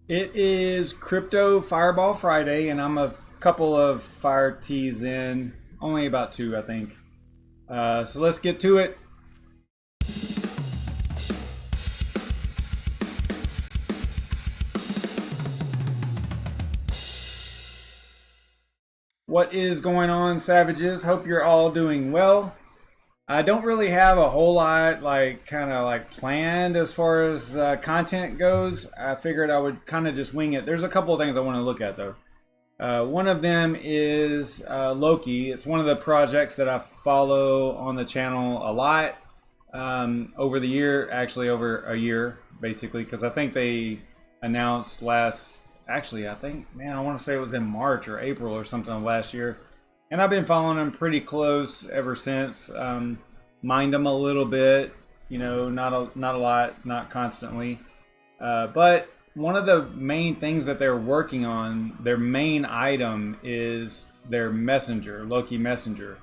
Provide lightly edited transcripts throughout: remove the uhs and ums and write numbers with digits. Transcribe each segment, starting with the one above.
It is Crypto Fireball Friday, and I'm a couple of fire teas in, only about two, I think. So let's get to it. What is going on, savages? Hope you're all doing well. I don't really have a whole lot planned as far as content goes. I figured I would kind of just wing it. There's a couple of things I want to look at though. One of them is Loki. It's one of the projects that I follow on the channel a lot over the year, actually over a year basically, because I think they announced I want to say it was in March or April or something of last year. And I've been following them pretty close ever since. Mind them a little bit, not a lot, not constantly. But one of the main things that they're working on, their main item is their messenger, Loki Messenger.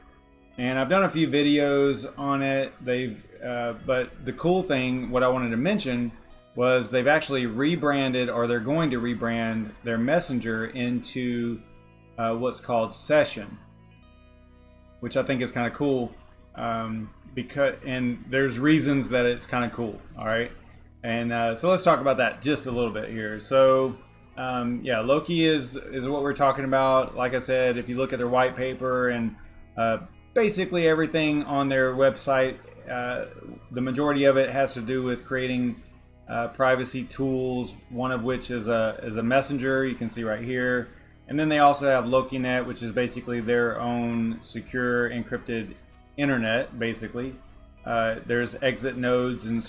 And I've done a few videos on it. But the cool thing, what I wanted to mention, was they've actually rebranded, or they're going to rebrand their messenger into what's called Session, which I think is kind of cool, and there's reasons that it's kind of cool. All right, and so let's talk about that just a little bit here. So yeah, Loki is what we're talking about. Like I said, if you look at their white paper and basically everything on their website, the majority of it has to do with creating privacy tools. One of which is a messenger. You can see right here. And then they also have LokiNet, which is basically their own secure encrypted internet, basically. There's exit nodes and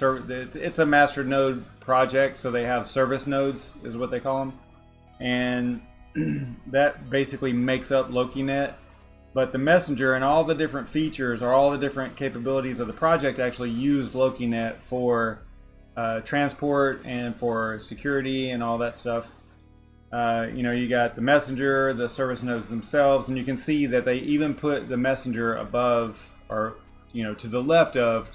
it's a master node project, so they have service nodes is what they call them. And that basically makes up LokiNet. But the messenger and all the different features or all the different capabilities of the project actually use LokiNet for transport and for security and all that stuff. You got the messenger, the service nodes themselves, and you can see that they even put the messenger above, or to the left of,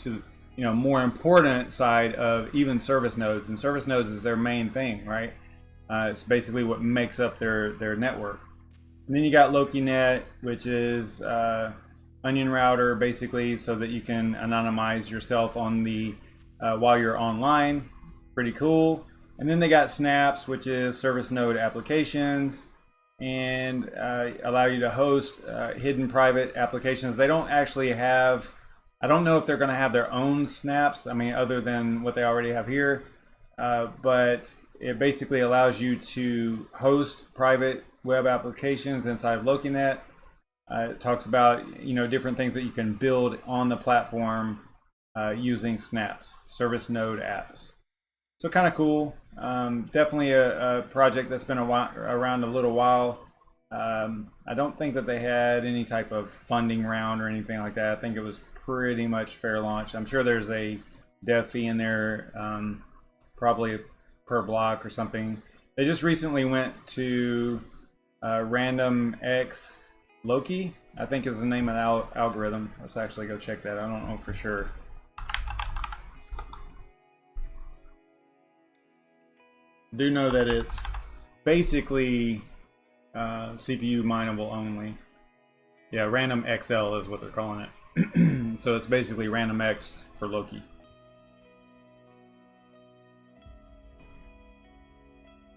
more important side of even service nodes. And service nodes is their main thing, right? It's basically what makes up their network. And then you got LokiNet, which is onion router, basically, so that you can anonymize yourself on the while you're online. Pretty cool. And then they got Snaps, which is service node applications, and allow you to host hidden private applications. They don't actually have, I don't know if they're going to have their own Snaps, other than what they already have here, but it basically allows you to host private web applications inside of LokiNet. It talks about, different things that you can build on the platform using Snaps, service node apps. So kind of cool. Definitely a project that's been around a little while. I don't think that they had any type of funding round or anything like that. I think it was pretty much fair launch. I'm sure there's a dev fee in there, probably per block or something. They just recently went to Random X Loki, I think is the name of the algorithm. Let's actually go check that. I don't know for sure. Do know that it's basically CPU mineable only. Yeah, Random XL is what they're calling it. So it's basically Random X for Loki.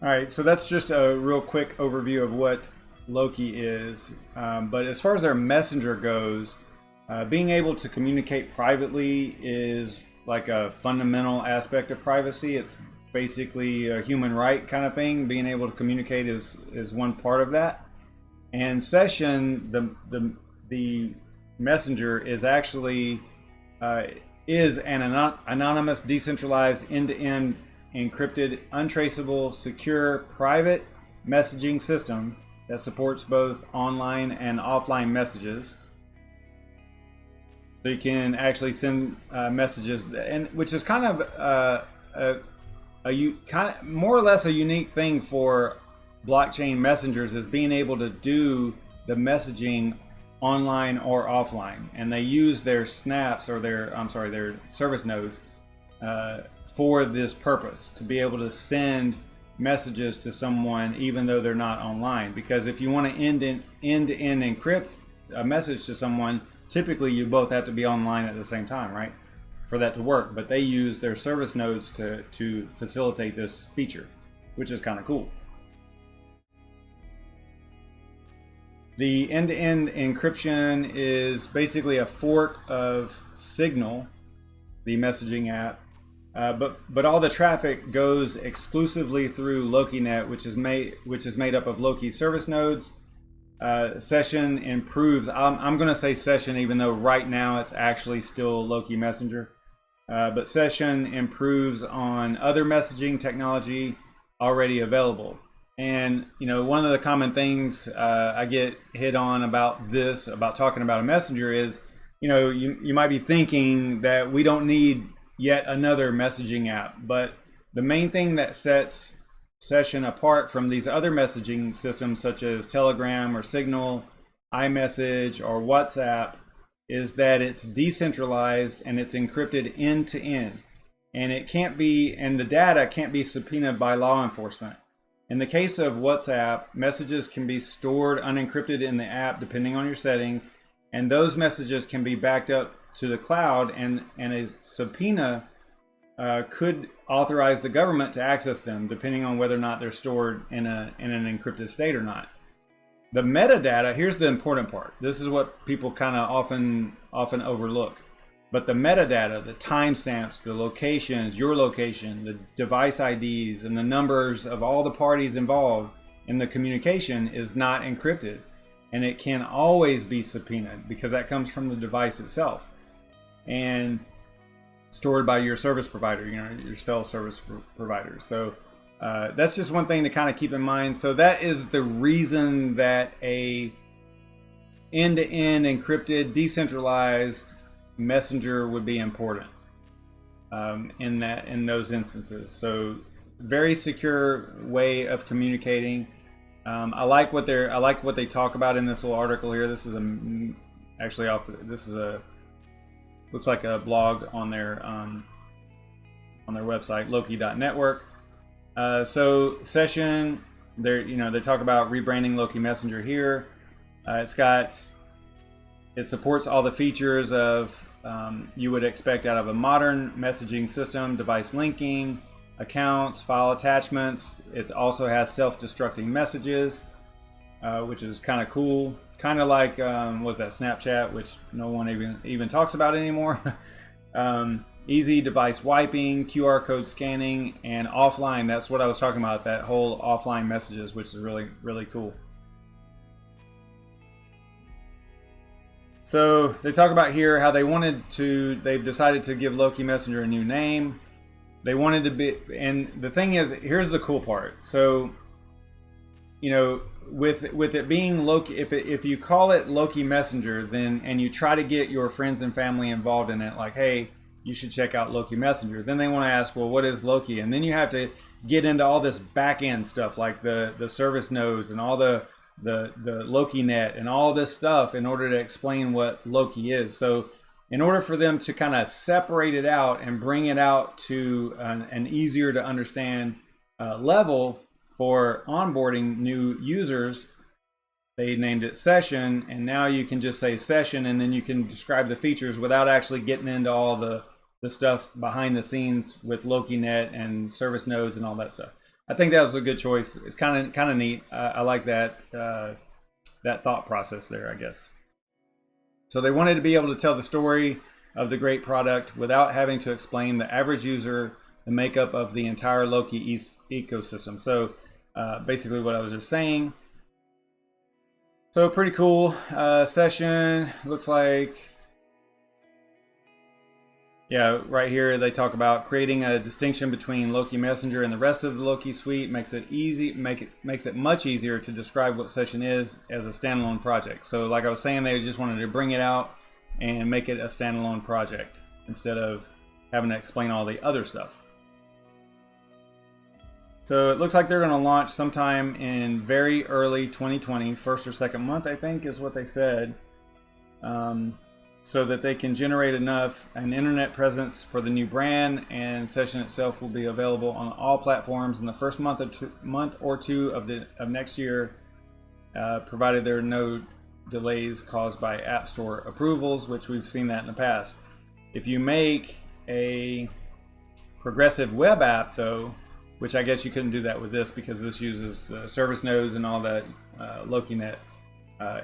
Alright, so that's just a real quick overview of what Loki is. But as far as their messenger goes, being able to communicate privately is like a fundamental aspect of privacy. It's basically a human right kind of thing. Being able to communicate is one part of that. And Session, the messenger, is actually is an anonymous, decentralized, end-to-end encrypted, untraceable, secure, private messaging system that supports both online and offline messages. So you can actually send messages, and which is kind of more or less a unique thing for blockchain messengers, is being able to do the messaging online or offline. And they use their snaps, or their service nodes for this purpose, to be able to send messages to someone even though they're not online. Because if you want to end-to-end encrypt a message to someone, typically you both have to be online at the same time, right, for that to work. But they use their service nodes to facilitate this feature, which is kind of cool. The end-to-end encryption is basically a fork of Signal, the messaging app, but all the traffic goes exclusively through LokiNet, which is made up of Loki service nodes. Session improves. I'm going to say Session, even though right now it's actually still Loki Messenger. But Session improves on other messaging technology already available. And one of the common things I get hit on about talking about a messenger is, you might be thinking that we don't need yet another messaging app, but the main thing that sets Session apart from these other messaging systems such as Telegram or Signal, iMessage or WhatsApp is that it's decentralized and it's encrypted end to end, and the data can't be subpoenaed by law enforcement. In the case of WhatsApp, messages can be stored unencrypted in the app depending on your settings, and those messages can be backed up to the cloud, and a subpoena could authorize the government to access them depending on whether or not they're stored in an encrypted state or not. The metadata, here's the important part. This is what people kind of often overlook. But the metadata, the timestamps, the locations, your location, the device IDs, and the numbers of all the parties involved in the communication is not encrypted. And it can always be subpoenaed because that comes from the device itself and stored by your service provider, your cell service provider. So that's just one thing to kind of keep in mind. So that is the reason that a end-to-end encrypted, decentralized messenger would be important in those instances. So very secure way of communicating. I like what they talk about in this little article here. This is looks like a blog on their website, loki.network. So Session, they talk about rebranding Loki Messenger here. It supports all the features of you would expect out of a modern messaging system: device linking, accounts, file attachments. It also has self-destructing messages, which is kind of cool. Kind of like was that Snapchat, which no one even talks about anymore. Easy device wiping, QR code scanning, and offline. That's what I was talking about, that whole offline messages, which is really, really cool. So they talk about here how they've decided to give Loki Messenger a new name. They wanted to be, and the thing is, here's the cool part. So, with it being Loki, if you call it Loki Messenger, and you try to get your friends and family involved in it, like, hey, you should check out Loki Messenger. Then they want to ask, well, what is Loki? And then you have to get into all this back end stuff, like the service nodes and all the LokiNet and all this stuff in order to explain what Loki is. So in order for them to kind of separate it out and bring it out to an easier to understand level for onboarding new users, they named it Session, and now you can just say Session, and then you can describe the features without actually getting into all the stuff behind the scenes with LokiNet and service nodes and all that stuff. I think that was a good choice. It's kind of neat. I like that thought process there, I guess. So they wanted to be able to tell the story of the great product without having to explain the average user the makeup of the entire Loki ecosystem. So basically what I was just saying. So pretty cool. Session looks like, yeah, right here they talk about creating a distinction between Loki Messenger and the rest of the Loki suite. Makes it much easier to describe what Session is as a standalone project. So like I was saying, they just wanted to bring it out and make it a standalone project instead of having to explain all the other stuff. So it looks like they're going to launch sometime in very early 2020, first or second month, I think is what they said. so that they can generate an internet presence for the new brand, and session itself will be available on all platforms in the first month or two of next year, provided there are no delays caused by App Store approvals, which we've seen that in the past. If you make a progressive web app though, which I guess you couldn't do that with this because this uses the service nodes and all that LokiNet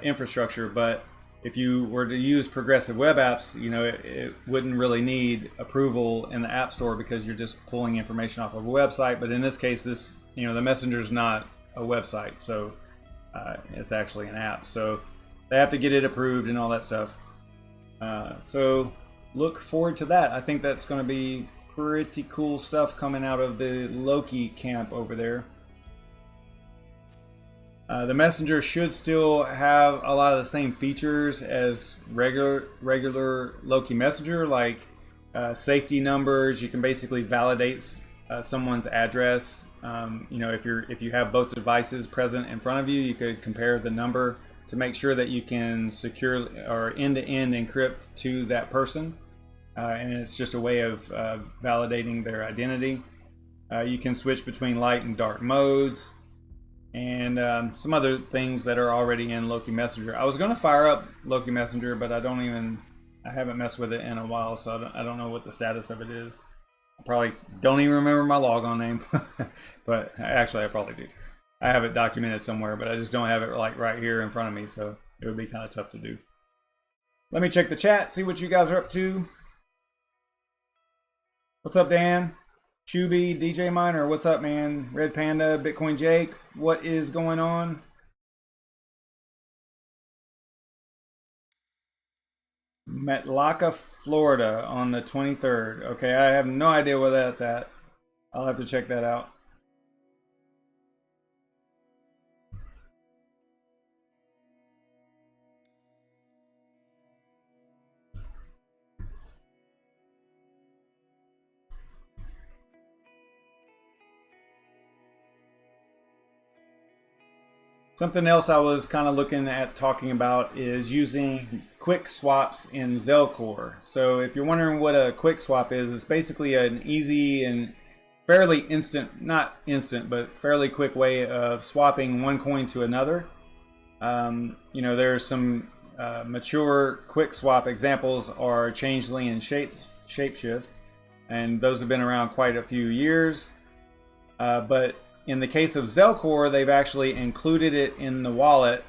infrastructure, but if you were to use progressive web apps, you know, it wouldn't really need approval in the App Store because you're just pulling information off of a website. But in this case, this, you know, the Messenger is not a website, so it's actually an app. So they have to get it approved and all that stuff. So look forward to that. I think that's going to be pretty cool stuff coming out of the Loki camp over there. The Messenger should still have a lot of the same features as regular Loki Messenger, like safety numbers. You can basically validate someone's address. You know, if you have both devices present in front of you, you could compare the number to make sure that you can secure or end-to-end encrypt to that person. And it's just a way of validating their identity. You can switch between light and dark modes, and some other things that are already in Loki Messenger. I was going to fire up Loki Messenger, but I haven't messed with it in a while, so I don't know what the status of it is. I probably don't even remember my logon name, but actually I probably do. I have it documented somewhere, but I just don't have it like right here in front of me, so it would be kind of tough to do. Let me check the chat, see what you guys are up to. What's up, Dan? Chubby, DJ Miner, what's up, man? Red Panda, Bitcoin Jake, what is going on? Metlaka, Florida on the 23rd. Okay, I have no idea where that's at. I'll have to check that out. Something else I was kind of looking at talking about is using quick swaps in ZELCORE. So if you're wondering what a quick swap is, it's basically an easy and fairly instant, not instant, but fairly quick way of swapping one coin to another. You know, there's some mature quick swap examples are Changeling and Shapeshift, and those have been around quite a few years. But in the case of ZELCORE, they've actually included it in the wallet,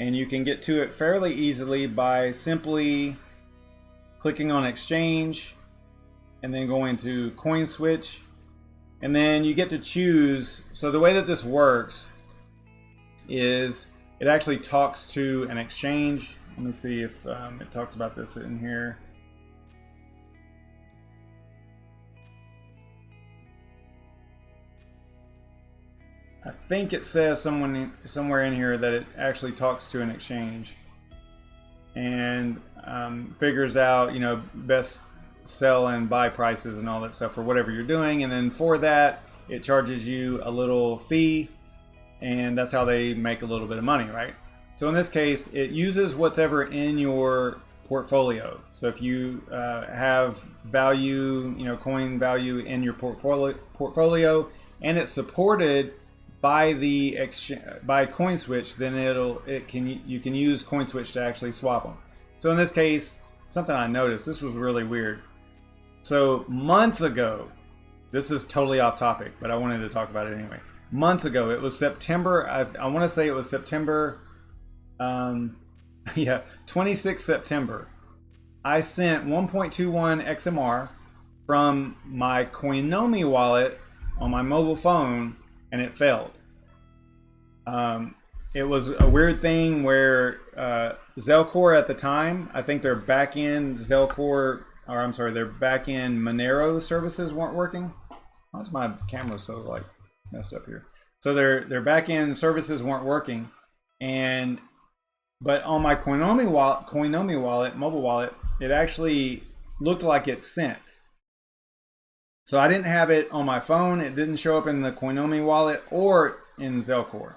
and you can get to it fairly easily by simply clicking on Exchange and then going to COINSWITCH, and then you get to choose. So the way that this works is it actually talks to an exchange. Let me see if it talks about this in here. I think it says somewhere in here that it actually talks to an exchange and figures out, you know, best sell and buy prices and all that stuff for whatever you're doing. And then for that, it charges you a little fee, and that's how they make a little bit of money, right? So in this case, it uses whatever in your portfolio. So if you have value, you know, coin value in your portfolio, and it's supported by the by CoinSwitch, then you can use CoinSwitch to actually swap them. So in this case, something I noticed, this was really weird. So months ago, this is totally off topic, but I wanted to talk about it anyway. Months ago, it was September. I want to say it was September. Yeah, 26 September. I sent 1.21 XMR from my COINOMI wallet on my mobile phone, and it failed. It was a weird thing where ZELCORE at the time, I think their back-end ZELCORE, or I'm sorry, their back-end MONERO services weren't working. Why's my camera so like messed up here? So their back-end services weren't working, but on my COINOMI wallet, mobile wallet, it actually looked like it sent. So I didn't have it on my phone. It didn't show up in the COINOMI wallet or in ZELCORE.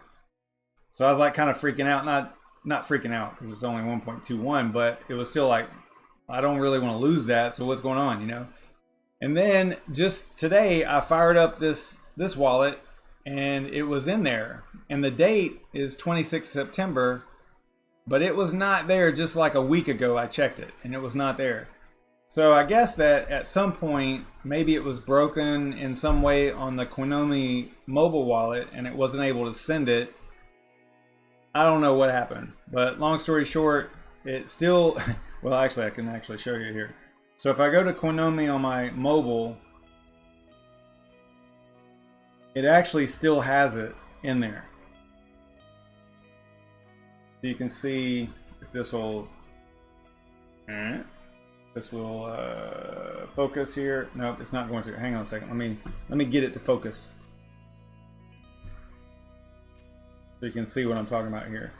So I was like kind of freaking out, not freaking out because it's only 1.21, but it was still like, I don't really want to lose that. So what's going on, you know? And then just today, I fired up this wallet, and it was in there. And the date is 26 September, but it was not there. Just like a week ago, I checked it, and it was not there. So I guess that at some point, maybe it was broken in some way on the COINOMI mobile wallet, and it wasn't able to send it. I don't know what happened, but long story short, it still, well, actually, I can actually show you here. So if I go to COINOMI on my mobile, it actually still has it in there. So you can see if this will, focus here. No, it's not going to. Hang on a second. Let me get it to focus, so you can see what I'm talking about here.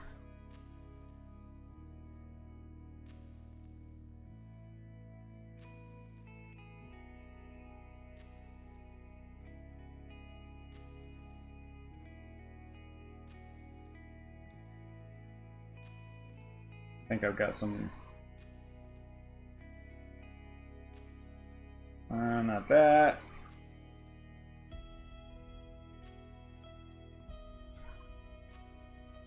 I think I've got some. Not that.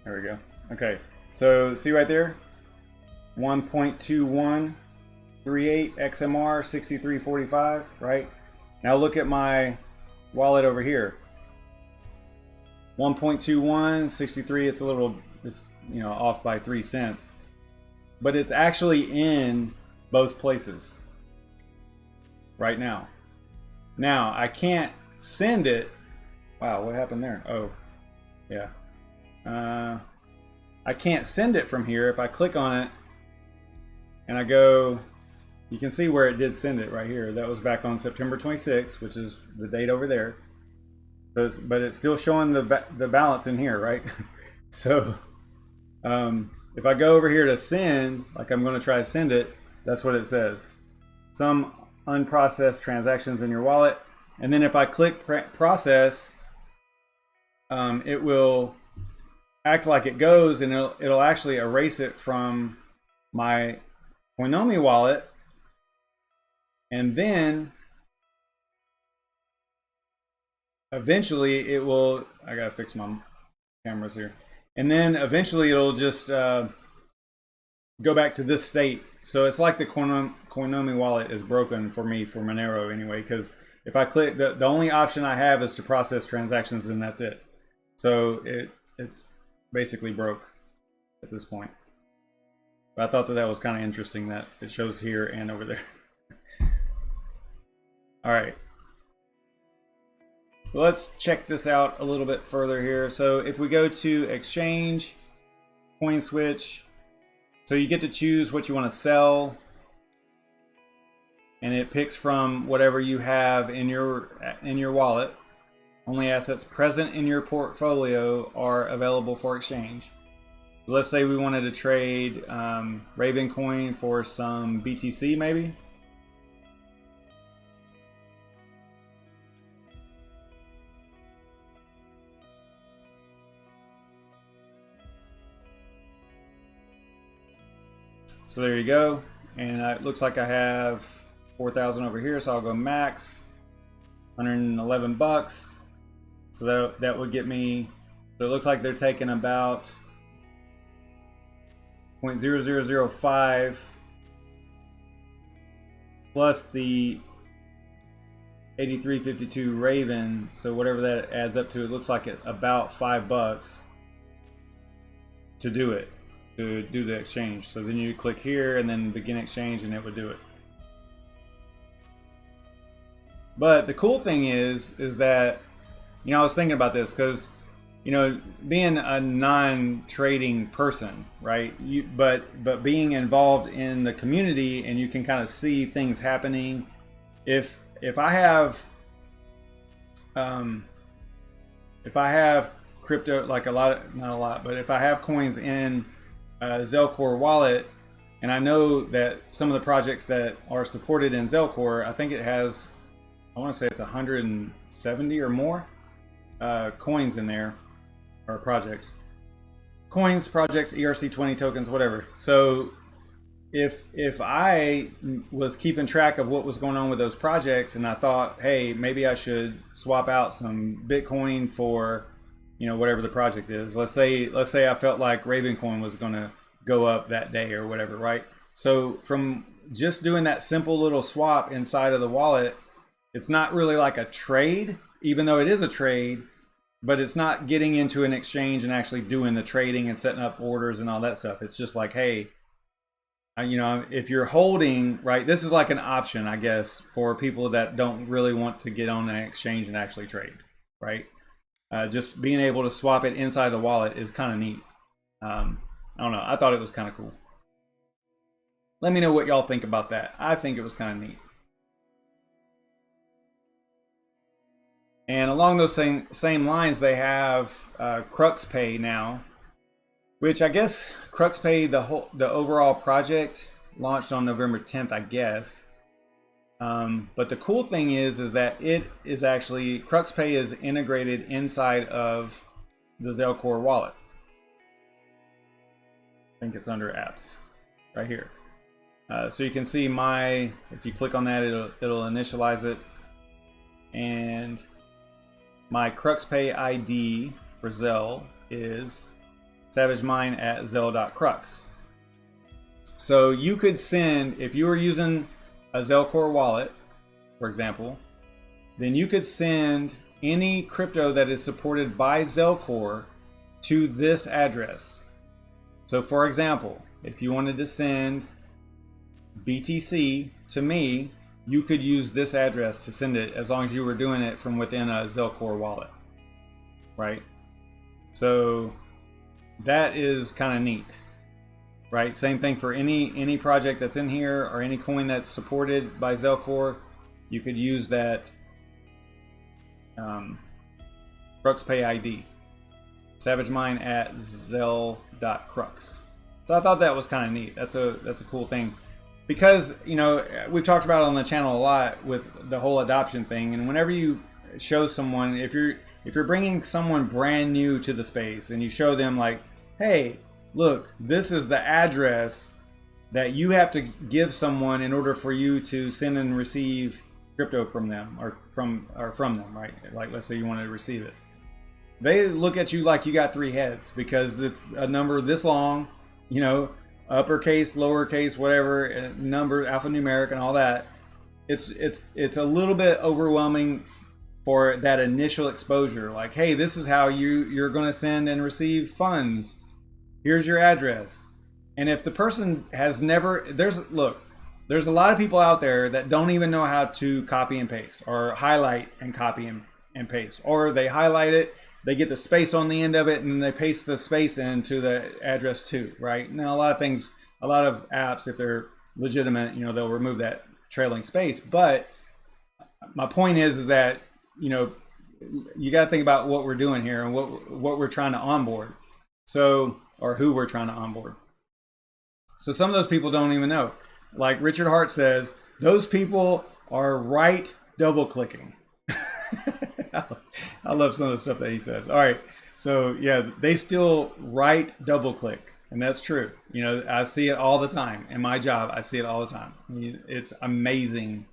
There we go. Okay, so see right there, 1.2138 XMR 6345, right? Now look at my wallet over here. 1.21 63. It's a little, it's, you know, off by 3 cents, but it's actually in both places right now. Now I can't send it. Wow, what happened there? Oh, yeah. I can't send it from here. If I click on it and I go, you can see where it did send it right here. That was back on September 26th, which is the date over there. So but it's still showing the balance in here, right? So if I go over here to send, like I'm going to try to send it, that's what it says. Some unprocessed transactions in your wallet. And then if I click process, it will act like it goes, and it'll actually erase it from my COINOMI wallet. And then eventually it will, I gotta fix my cameras here. And then eventually it'll just go back to this state. So it's like the COINOMI wallet is broken for me, for Monero anyway, because if I click, the only option I have is to process transactions, and that's it. So it's basically broke at this point. But I thought that was kind of interesting that it shows here and over there. All right. So let's check this out a little bit further here. So if we go to exchange, CoinSwitch, so you get to choose what you want to sell, and it picks from whatever you have in your wallet. Only assets present in your portfolio are available for exchange. So let's say we wanted to trade Raven coin for some BTC maybe. So there you go. And it looks like I have 4,000 over here, so I'll go max 111 bucks. So that would get me, so it looks like they're taking about 0.0005 plus the 8352 Raven. So whatever that adds up to, it looks like it about $5 to do it, to do the exchange. So then you click here and then begin exchange, and it would do it. But the cool thing is that, you know, I was thinking about this because, you know, being a non-trading person, right? But being involved in the community, and you can kind of see things happening. If I have crypto, like not a lot, but if I have coins in ZELCORE wallet, and I know that some of the projects that are supported in ZELCORE, I think it has, I want to say it's 170 or more coins in there, or projects, ERC20 tokens, whatever. So if I was keeping track of what was going on with those projects, and I thought, hey, maybe I should swap out some Bitcoin for, whatever the project is. Let's say I felt like Ravencoin was going to go up that day or whatever, right? So from just doing that simple little swap inside of the wallet, it's not really like a trade, even though it is a trade, but it's not getting into an exchange and actually doing the trading and setting up orders and all that stuff. It's just like, hey, if you're holding, right, this is like an option, I guess, for people that don't really want to get on an exchange and actually trade, right? Just being able to swap it inside the wallet is kind of neat. I don't know. I thought it was kind of cool. Let me know what y'all think about that. I think it was kind of neat. And along those same lines, they have CRUXPAY now, which I guess CRUXPAY, the overall project launched on November 10th, I guess. But the cool thing is that it is actually, CRUXPAY is integrated inside of the ZELCORE wallet. I think it's under apps right here. So you can see if you click on that, it'll initialize it. And my CRUXPAY ID for Zel is savagemine@zel.crux. So you could send, if you were using a ZELCORE wallet, for example, then you could send any crypto that is supported by ZELCORE to this address. So for example, if you wanted to send BTC to me, you could use this address to send it, as long as you were doing it from within a ZELCORE wallet, right? So that is kind of neat, right? Same thing for any project that's in here or any coin that's supported by ZELCORE. You could use that CRUXPAY ID, savagemine@zel.crux. So I thought that was kind of neat. That's a cool thing, because we've talked about it on the channel a lot with the whole adoption thing. And whenever you show someone, if you're bringing someone brand new to the space and you show them like, hey, look, this is the address that you have to give someone in order for you to send and receive crypto from them, or from them, right? Like, let's say you wanted to receive it. They look at you like you got 3 heads, because it's a number this long, uppercase, lowercase, whatever, number, alphanumeric, and all that. It's a little bit overwhelming for that initial exposure. Like, hey, this is how you're going to send and receive funds. Here's your address. And if the person has never, there's a lot of people out there that don't even know how to copy and paste, or highlight and copy and paste, or they highlight it, they get the space on the end of it, and they paste the space into the address too, right? Now, a lot of apps, if they're legitimate, they'll remove that trailing space. But my point is that, you got to think about what we're doing here and what we're trying to onboard. So, or who we're trying to onboard. So some of those people don't even know. Like Richard Hart says, those people are right double clicking. I love some of the stuff that he says. All right. So yeah, they still right double click. And that's true. I see it all the time. In my job, I see it all the time. It's amazing.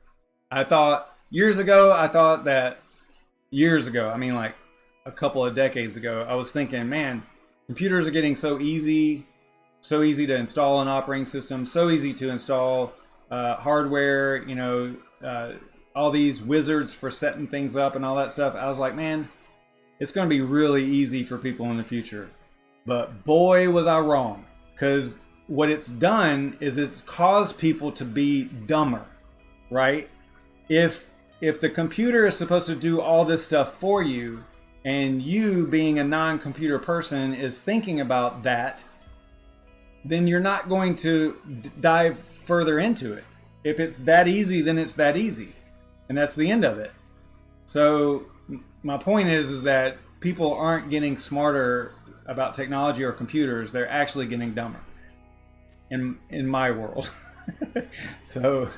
I thought years ago, I mean, like a couple of decades ago, I was thinking, man, computers are getting so easy to install an operating system, so easy to install hardware, all these wizards for setting things up and all that stuff. I was like, man, it's going to be really easy for people in the future. But boy, was I wrong, because what it's done is it's caused people to be dumber, right? If the computer is supposed to do all this stuff for you, and you being a non-computer person is thinking about that, then you're not going to dive further into it. If it's that easy, then it's that easy. And that's the end of it. So my point is that people aren't getting smarter about technology or computers. They're actually getting dumber in my world. So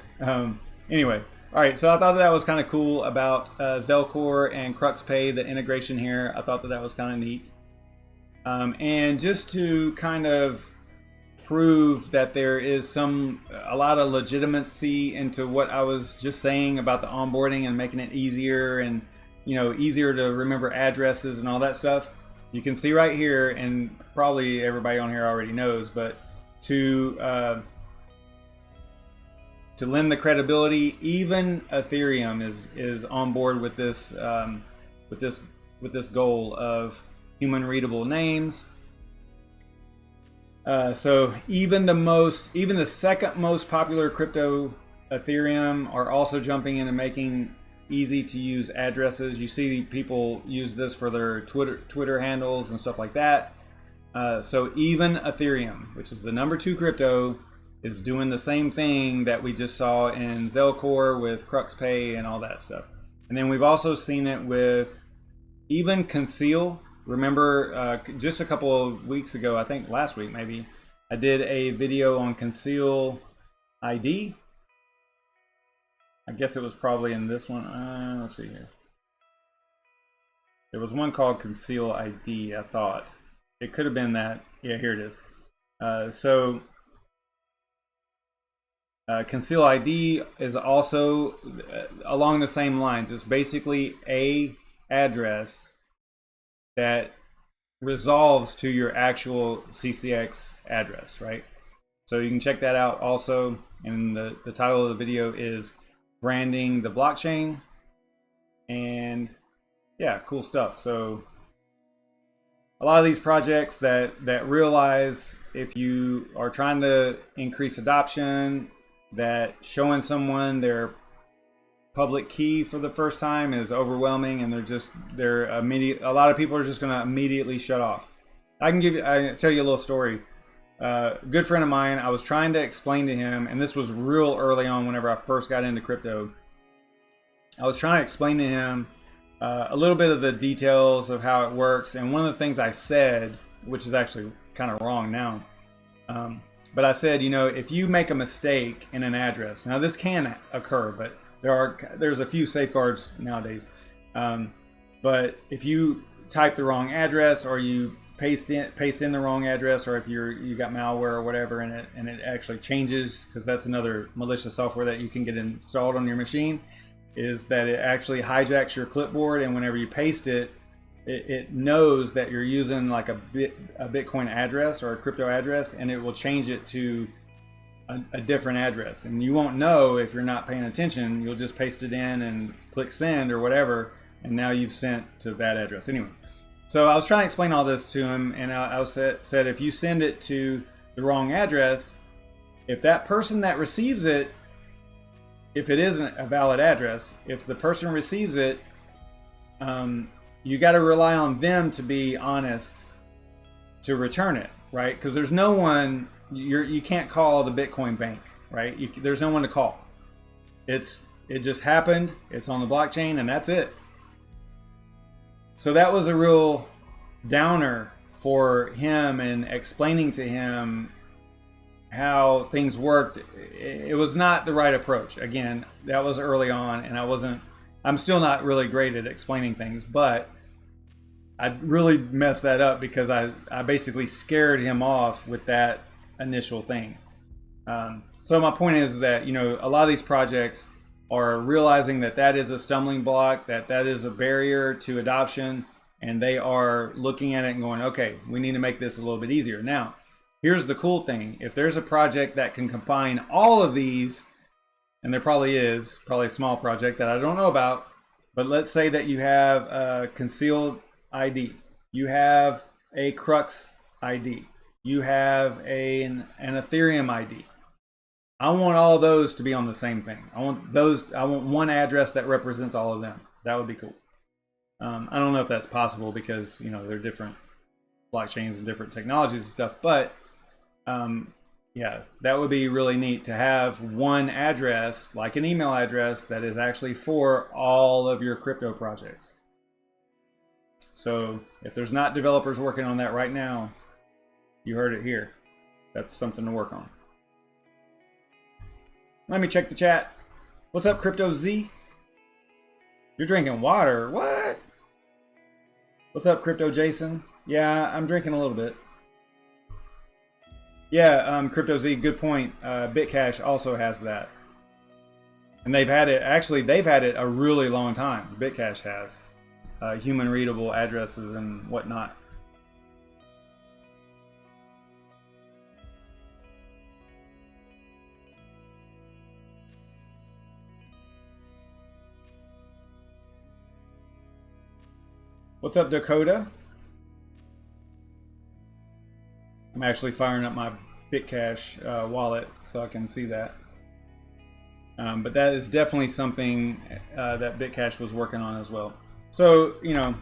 anyway, all right. So I thought that was kind of cool about ZELCORE and CRUXPAY, the integration here. I thought that was kind of neat. And just to kind of prove that there is a lot of legitimacy into what I was just saying about the onboarding and making it easier, and easier to remember addresses and all that stuff. You can see right here, and probably everybody on here already knows, but to lend the credibility, even Ethereum is on board with this goal of human readable names. So even the second most popular crypto, Ethereum, are also jumping in and making easy to use addresses. You see people use this for their Twitter handles and stuff like that. So even Ethereum, which is the #2 crypto, is doing the same thing that we just saw in ZELCORE with CRUXPAY and all that stuff. And then we've also seen it with even Conceal. Remember, just a couple of weeks ago, I think last week maybe, I did a video on Conceal ID. I guess it was probably in this one. Let's see here. There was one called Conceal ID, I thought. It could have been that. Yeah, here it is. Conceal ID is also along the same lines. It's basically a address that resolves to your actual CCX address, right? So you can check that out also. And the title of the video is Branding the Blockchain. And yeah, cool stuff. So a lot of these projects that realize if you are trying to increase adoption, that showing someone their public key for the first time is overwhelming, and a lot of people are just going to immediately shut off. I tell you a little story. Good friend of mine, I was trying to explain to him, and this was real early on whenever I first got into crypto. I was trying to explain to him a little bit of the details of how it works, and one of the things I said, which is actually kind of wrong now, but I said, if you make a mistake in an address, now this can occur, but there's a few safeguards nowadays. But if you type the wrong address, or you paste in the wrong address, or if you got malware or whatever in it, and it actually changes, because that's another malicious software that you can get installed on your machine, is that it actually hijacks your clipboard, and whenever you paste it, it knows that you're using like a Bitcoin address or a crypto address, and it will change it to a different address, and you won't know if you're not paying attention. You'll just paste it in and click send or whatever, and now you've sent to that address. Anyway, so I was trying to explain all this to him, and I said if you send it to the wrong address, if that person that receives it, if it isn't a valid address, if the person receives it, you got to rely on them to be honest to return it, right? Because there's no one. You can't call the Bitcoin bank, right? There's no one to call. It just happened. It's on the blockchain, and that's it. So that was a real downer for him, and explaining to him how things worked. It was not the right approach. Again, that was early on, and I'm still not really great at explaining things, but I really messed that up because I basically scared him off with that initial thing. So my point is that a lot of these projects are realizing that is a stumbling block, that is a barrier to adoption, and they are looking at it and going, okay, we need to make this a little bit easier. Now, here's the cool thing. If there's a project that can combine all of these, and there probably a small project that I don't know about, but let's say that you have a concealed ID, you have a Crux ID, you have an Ethereum ID. I want all those to be on the same thing. I want one address that represents all of them. That would be cool. I don't know if that's possible because they're different blockchains and different technologies and stuff, but yeah, that would be really neat to have one address, like an email address, that is actually for all of your crypto projects. So if there's not developers working on that right now, you heard it here. That's something to work on. Let me check the chat. What's up, Crypto Z? You're drinking water. What? What's up, Crypto Jason? Yeah, I'm drinking a little bit. Yeah, CryptoZ, good point. BitCash also has that. And they've had it, actually, they've had it a really long time. BitCash has human readable addresses and whatnot. What's up, Dakota? I'm actually firing up my BitCash wallet so I can see that. But that is definitely something that BitCash was working on as well. So, you know,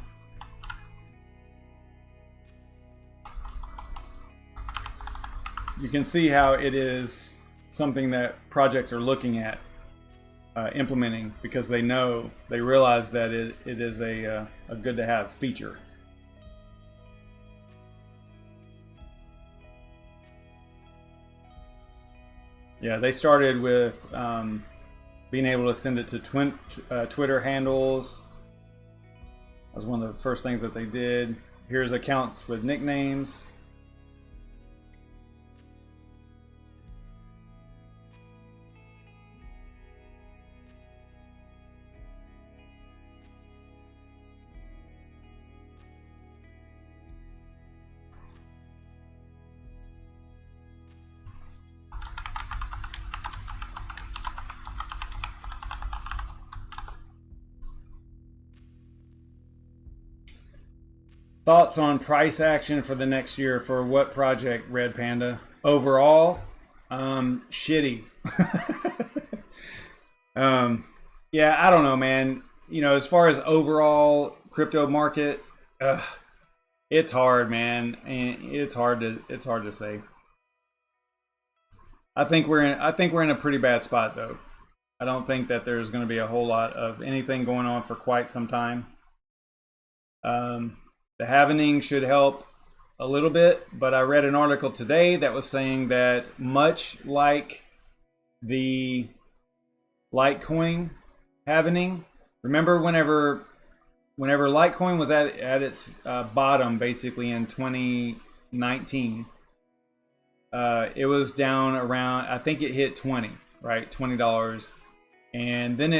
you can see how it is something that projects are looking at implementing because they realize that it is a good to have feature. Yeah, they started with being able to send it to Twitter handles. That was one of the first things that they did. Here's accounts with nicknames. Thoughts on price action for the next year for what project, Red Panda? Overall, shitty. Yeah, I don't know, man. You know, as far as overall crypto market, it's hard, man, and it's hard to say. I think we're in a pretty bad spot though. I don't think that there's going to be a whole lot of anything going on for quite some time. The halvening should help a little bit, but I read an article today that was saying that much like the Litecoin halvening, remember whenever Litecoin was at its bottom basically in 2019, it was down around, I think it hit 20, right? $20. And then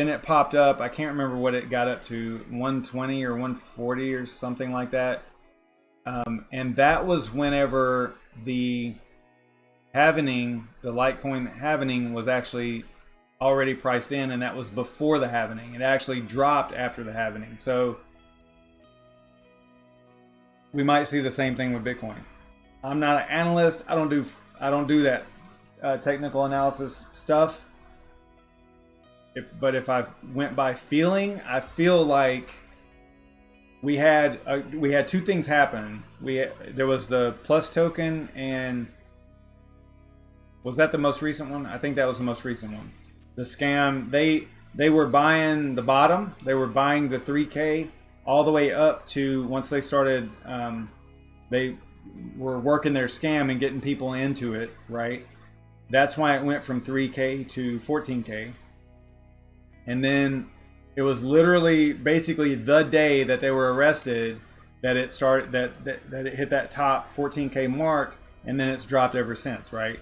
it popped up. I can't remember what it got up to, 120 or 140 or something like that. And that was whenever the halvening, the Litecoin halvening, was actually already priced in, and that was before the halvening. It actually dropped after the halvening. So we might see the same thing with Bitcoin. I'm not an analyst. I don't do that technical analysis stuff. But if I went by feeling, I feel like we had two things happen. There was the Plus token, and was that the most recent one? I think that was the most recent one. The scam. They were buying the bottom. They were buying the 3K all the way up to, once they started. They were working their scam and getting people into it, right? That's why it went from 3K to 14K. And then it was literally basically the day that they were arrested that it started, that it hit that top 14K mark, and then it's dropped ever since, right?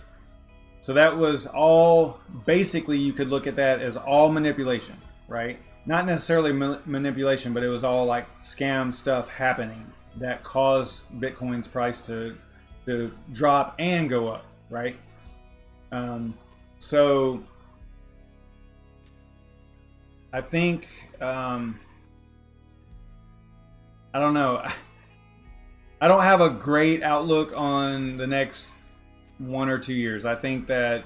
So that was all, basically you could look at that as all manipulation, right? Not necessarily manipulation, but it was all like scam stuff happening that caused Bitcoin's price to drop and go up, right? So I think, I don't know. I don't have a great outlook on the next 1 or 2 years. I think that,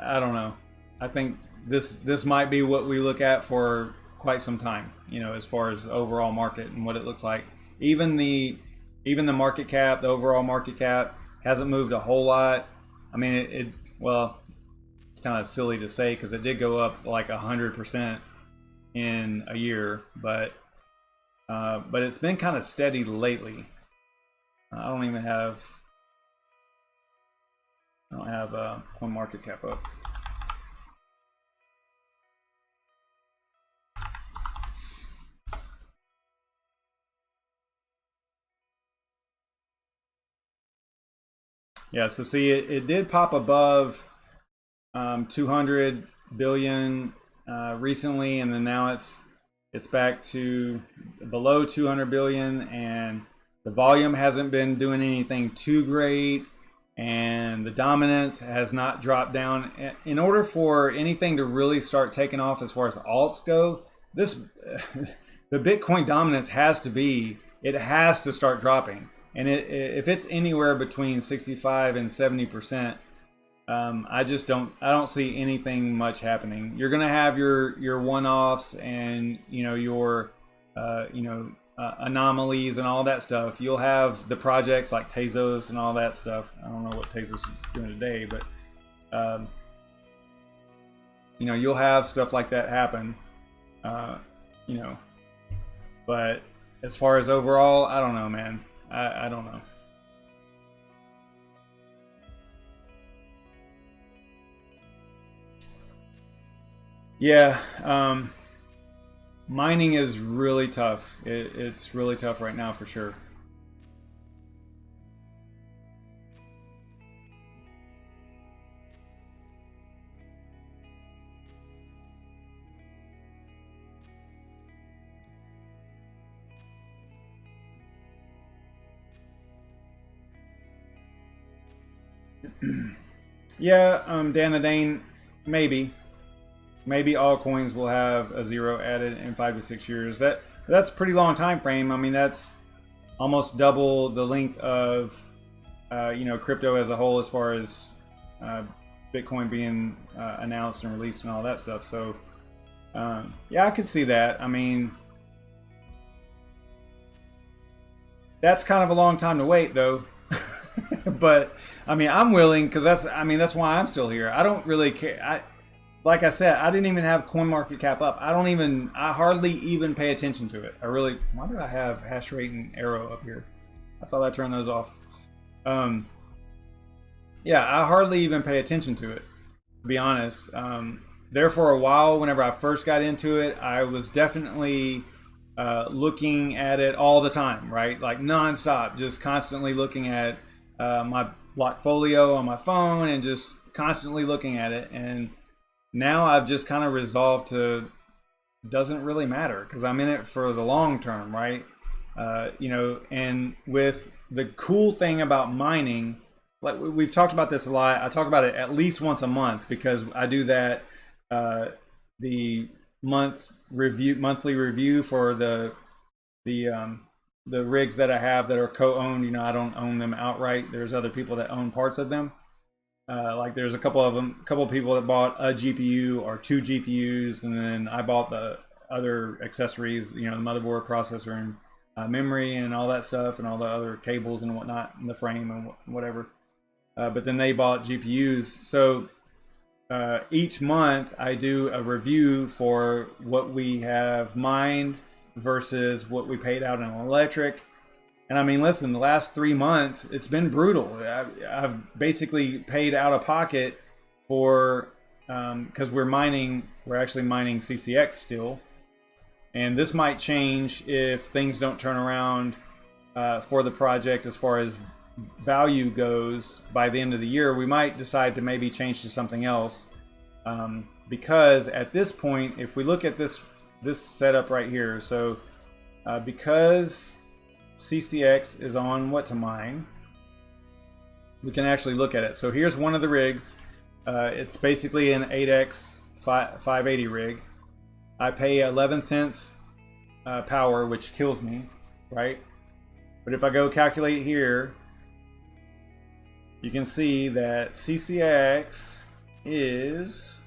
I don't know. I think this might be what we look at for quite some time, you know, as far as the overall market and what it looks like. Even the market cap, the overall market cap hasn't moved a whole lot. I mean, well, it's kind of silly to say because it did go up like 100% in a year, but it's been kind of steady lately. I don't have CoinMarketCap up. Yeah, so see, it did pop above 200 billion recently, and then now it's back to below 200 billion, and the volume hasn't been doing anything too great, and the dominance has not dropped down. In order for anything to really start taking off as far as alts go, this the Bitcoin dominance has to start dropping. And if it's anywhere between 65 and 70%, I don't see anything much happening. You're gonna have your one-offs and your anomalies and all that stuff. You'll have the projects like Tezos and all that stuff. I don't know what Tezos is doing today, but you'll have stuff like that happen. But as far as overall, I don't know, man. I don't know. Yeah, mining is really tough. It's really tough right now for sure. Yeah, Dan the Dane, maybe all coins will have a 0 added in 5 to 6 years. That's a pretty long time frame. I mean, that's almost double the length of crypto as a whole, as far as Bitcoin being announced and released and all that stuff. So yeah, I could see that. I mean, that's kind of a long time to wait, though. But I mean, I'm willing, because that's why I'm still here. I don't really care. Like I said, I didn't even have CoinMarketCap up. I hardly even pay attention to it. Why do I have hash rate and arrow up here? I thought I turned those off. Yeah, I hardly even pay attention to it, to be honest. There for a while, whenever I first got into it, I was definitely looking at it all the time, right? Like nonstop, just constantly looking at my Blockfolio on my phone and just constantly looking at it. And now I've just kind of resolved to, doesn't really matter, because I'm in it for the long term, right? And with the cool thing about mining, like we've talked about this a lot. I talk about it at least once a month, because I do that the monthly review for the rigs that I have that are co-owned. I don't own them outright. There's other people that own parts of them. Like there's a couple of people that bought a GPU or 2 GPUs, and then I bought the other accessories, the motherboard, processor, and memory, and all that stuff, and all the other cables and whatnot, and the frame and whatever. But then they bought GPUs. So each month I do a review for what we have mined versus what we paid out in electric. And I mean, listen, the last 3 months, it's been brutal. I've basically paid out of pocket for, because we're actually mining CCX still. And this might change if things don't turn around for the project as far as value goes by the end of the year. We might decide to maybe change to something else. Because at this point, if we look at this setup right here, so because CCX is on what to mine, we can actually look at it. So here's one of the rigs. It's basically an 8X 580 rig. I pay 11 cents power, which kills me, right? But if I go calculate here, you can see that CCX is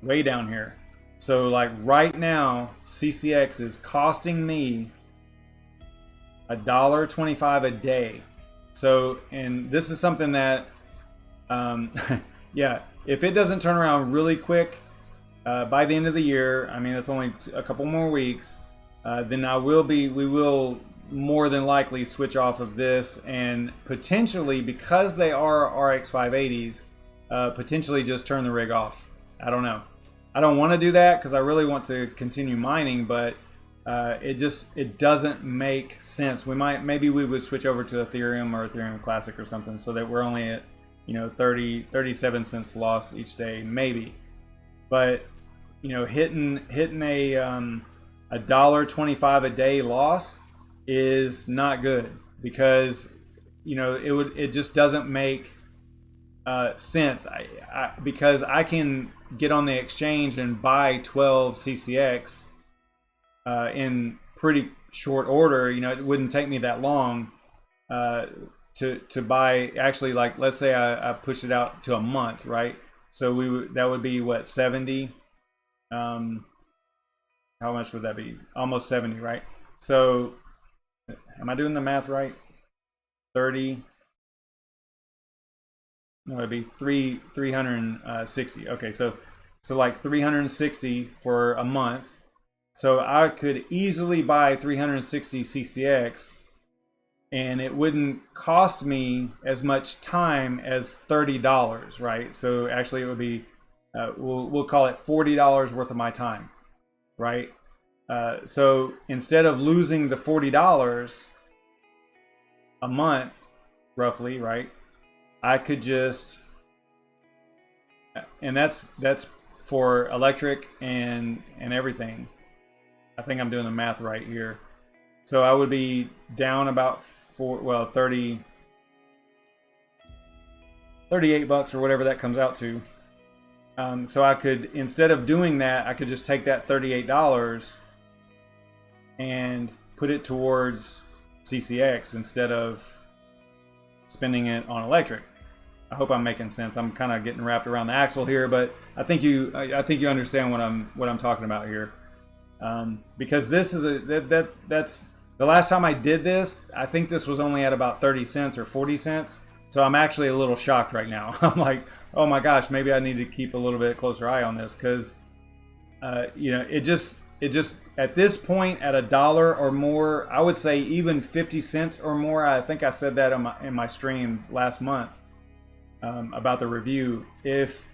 way down here. So like right now, CCX is costing me $1.25 a day. So, and this is something that, yeah, if it doesn't turn around really quick by the end of the year, I mean, it's only a couple more weeks, then we will more than likely switch off of this, and potentially, because they are RX 580s, potentially just turn the rig off. I don't know. I don't want to do that because I really want to continue mining, but it doesn't make sense. Maybe we would switch over to Ethereum or Ethereum Classic or something, so that we're only at 37 cents loss each day, maybe. But hitting a $1.25 a day loss is not good, because it just doesn't make sense. Because I can get on the exchange and buy 12 CCX in pretty short order. It wouldn't take me that long to buy. Actually, like, let's say I pushed it out to a month, right? So that would be what, 70? How much would that be? Almost 70, right? So am I doing the math right? 30. No, it'd be 360. Okay, so like 360 for a month. So I could easily buy 360 CCX, and it wouldn't cost me as much time as $30, right? So actually it would be, we'll call it $40 worth of my time, right? So instead of losing the $40 a month, roughly, right? I could just, and that's for electric and everything. I think I'm doing the math right here. So I would be down about 38 bucks or whatever that comes out to. So I could, instead of doing that, I could just take that $38 and put it towards CCX instead of spending it on electric. I hope I'm making sense. I'm kind of getting wrapped around the axle here, but I think you understand what I'm talking about here. Because this is that's the last time I did this. I think this was only at about 30 cents or 40 cents. So I'm actually a little shocked right now. I'm like, oh my gosh, maybe I need to keep a little bit closer eye on this, because it just at this point, at $1 or more, I would say even 50 cents or more. I think I said that in my stream last month about the review. If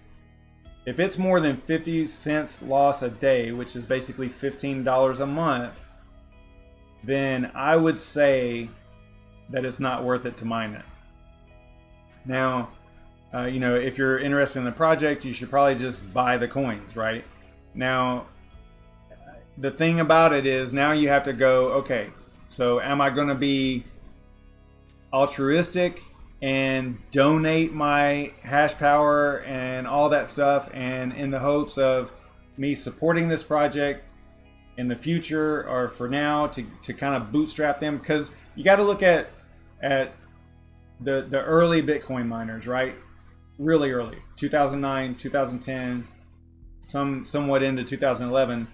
it's more than 50 cents loss a day, which is basically $15 a month, then I would say that it's not worth it to mine it. Now, if you're interested in the project, you should probably just buy the coins, right? Now, the thing about it is, now you have to go, okay, so am I going to be altruistic and donate my hash power and all that stuff, and in the hopes of me supporting this project in the future or for now to kind of bootstrap them? Because you got to look at the early Bitcoin miners, right? Really early, 2009, 2010, somewhat into 2011.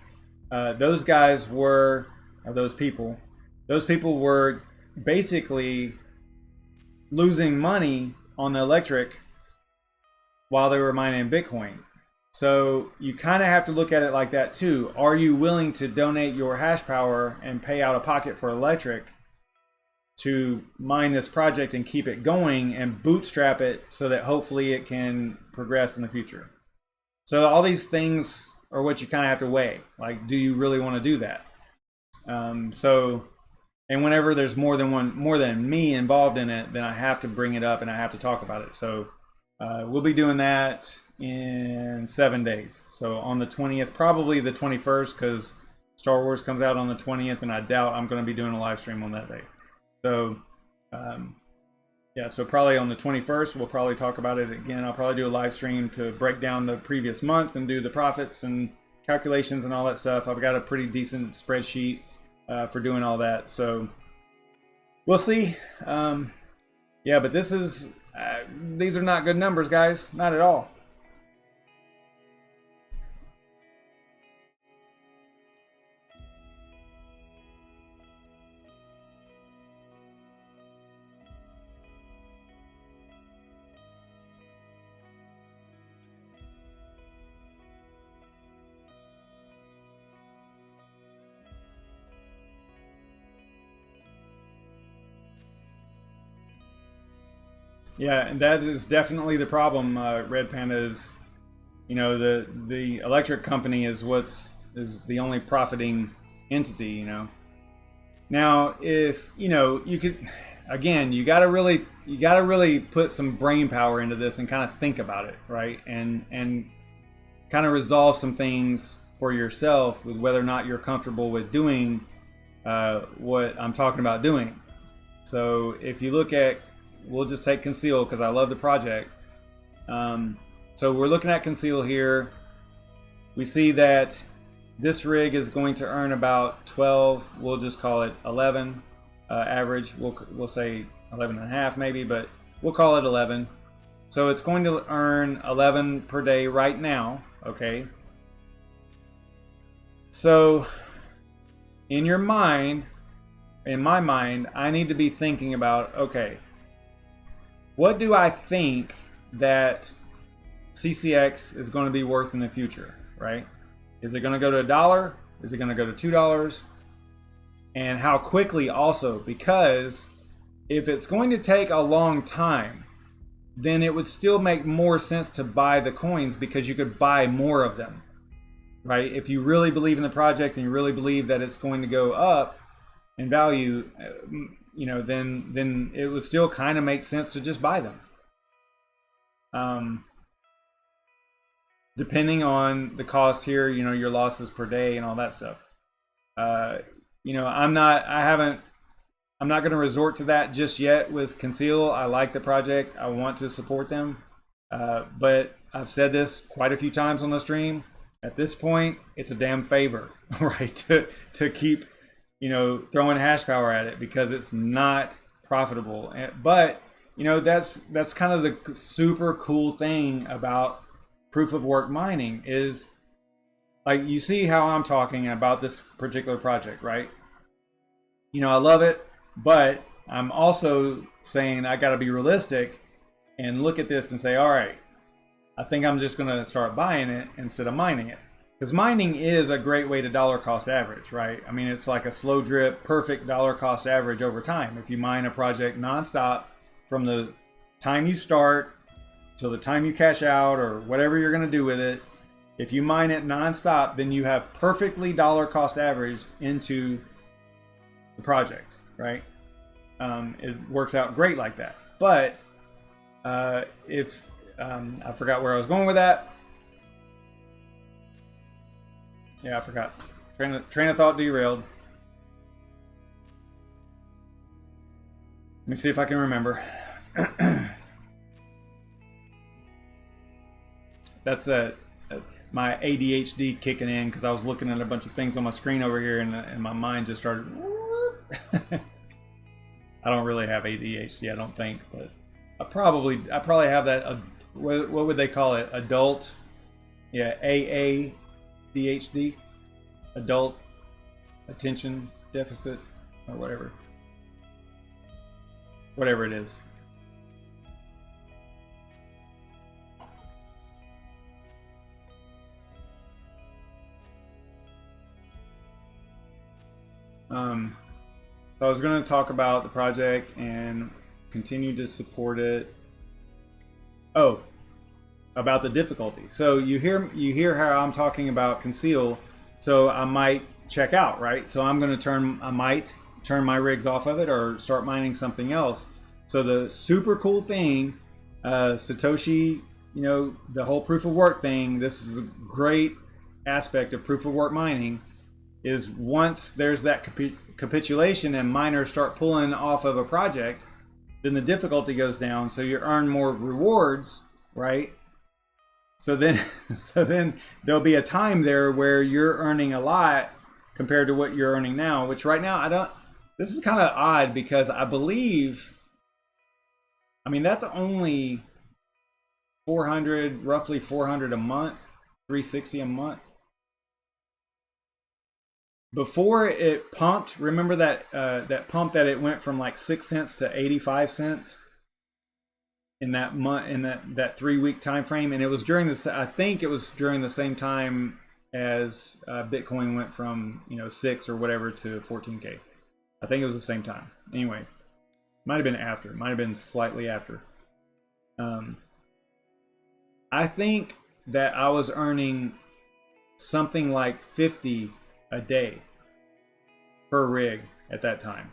Those guys were, or those people were basically losing money on the electric while they were mining Bitcoin. So you kind of have to look at it like that too. Are you willing to donate your hash power and pay out of pocket for electric to mine this project and keep it going and bootstrap it so that hopefully it can progress in the future? So all these things are what you kind of have to weigh. Like, do you really want to do that? And whenever there's more than me involved in it, then I have to bring it up and I have to talk about it. So we'll be doing that in 7 days. So on the 20th, probably the 21st, because Star Wars comes out on the 20th, and I doubt I'm going to be doing a live stream on that day. So so probably on the 21st, we'll probably talk about it again. I'll probably do a live stream to break down the previous month and do the profits and calculations and all that stuff. I've got a pretty decent spreadsheet for doing all that. So we'll see. But these are not good numbers, guys. Not at all. Yeah, and that is definitely the problem, Red Panda, is, the electric company is the only profiting entity, you know. Now, if you could, again, you gotta really put some brain power into this and kind of think about it, right? And kind of resolve some things for yourself with whether or not you're comfortable with doing what I'm talking about doing. So if you look at, we'll just take conceal because I love the project. So we're looking at conceal here. We see that this rig is going to earn about 12. We'll just call it 11 average. We'll say 11 and a half maybe, but we'll call it 11. So it's going to earn 11 per day right now. Okay. So in your mind, in my mind, I need to be thinking about, okay, what do I think that CCX is going to be worth in the future, right? Is it going to go to $1? Is it going to go to $2? And how quickly also, because if it's going to take a long time, then it would still make more sense to buy the coins because you could buy more of them, right? If you really believe in the project and you really believe that it's going to go up in value, then it would still kind of make sense to just buy them. Depending on the cost here, your losses per day and all that stuff. I'm not going to resort to that just yet with Conceal. I like the project. I want to support them. But I've said this quite a few times on the stream. At this point, it's a damn favor, right? To keep, throwing hash power at it because it's not profitable. But, that's kind of the super cool thing about proof of work mining is, like, you see how I'm talking about this particular project, right? I love it, but I'm also saying I got to be realistic and look at this and say, all right, I think I'm just going to start buying it instead of mining it. Because mining is a great way to dollar cost average, right? I mean, it's like a slow drip, perfect dollar cost average over time. If you mine a project nonstop from the time you start till the time you cash out or whatever you're going to do with it, if you mine it nonstop, then you have perfectly dollar cost averaged into the project, right? It works out great like that. But if I forgot where I was going with that. Yeah, I forgot. Train of thought derailed. Let me see if I can remember. That's my ADHD kicking in because I was looking at a bunch of things on my screen over here and my mind just started. I don't really have ADHD, I don't think, but I probably have that. What would they call it? Adult, yeah, AADHD, adult attention deficit, or whatever it is. So I was going to talk about the project and continue to support it. Oh, about the difficulty. So you hear how I'm talking about Conceal. So I might check out, right? So I might turn my rigs off of it or start mining something else. So the super cool thing, Satoshi, the whole proof of work thing. This is a great aspect of proof of work mining. Is once there's that capitulation and miners start pulling off of a project, then the difficulty goes down, so you earn more rewards, right? So then there'll be a time there where you're earning a lot compared to what you're earning now, which right now this is kind of odd because I believe, that's only 400, roughly 400 a month, 360 a month. Before it pumped, remember that pump that it went from like 6 cents to 85 cents in that month, in that 3 week time frame, and it was during this. I think it was during the same time as Bitcoin went from 6 or whatever to 14K. I think it was the same time. Anyway, might have been after. Might have been slightly after. I think that I was earning something like 50 a day per rig at that time.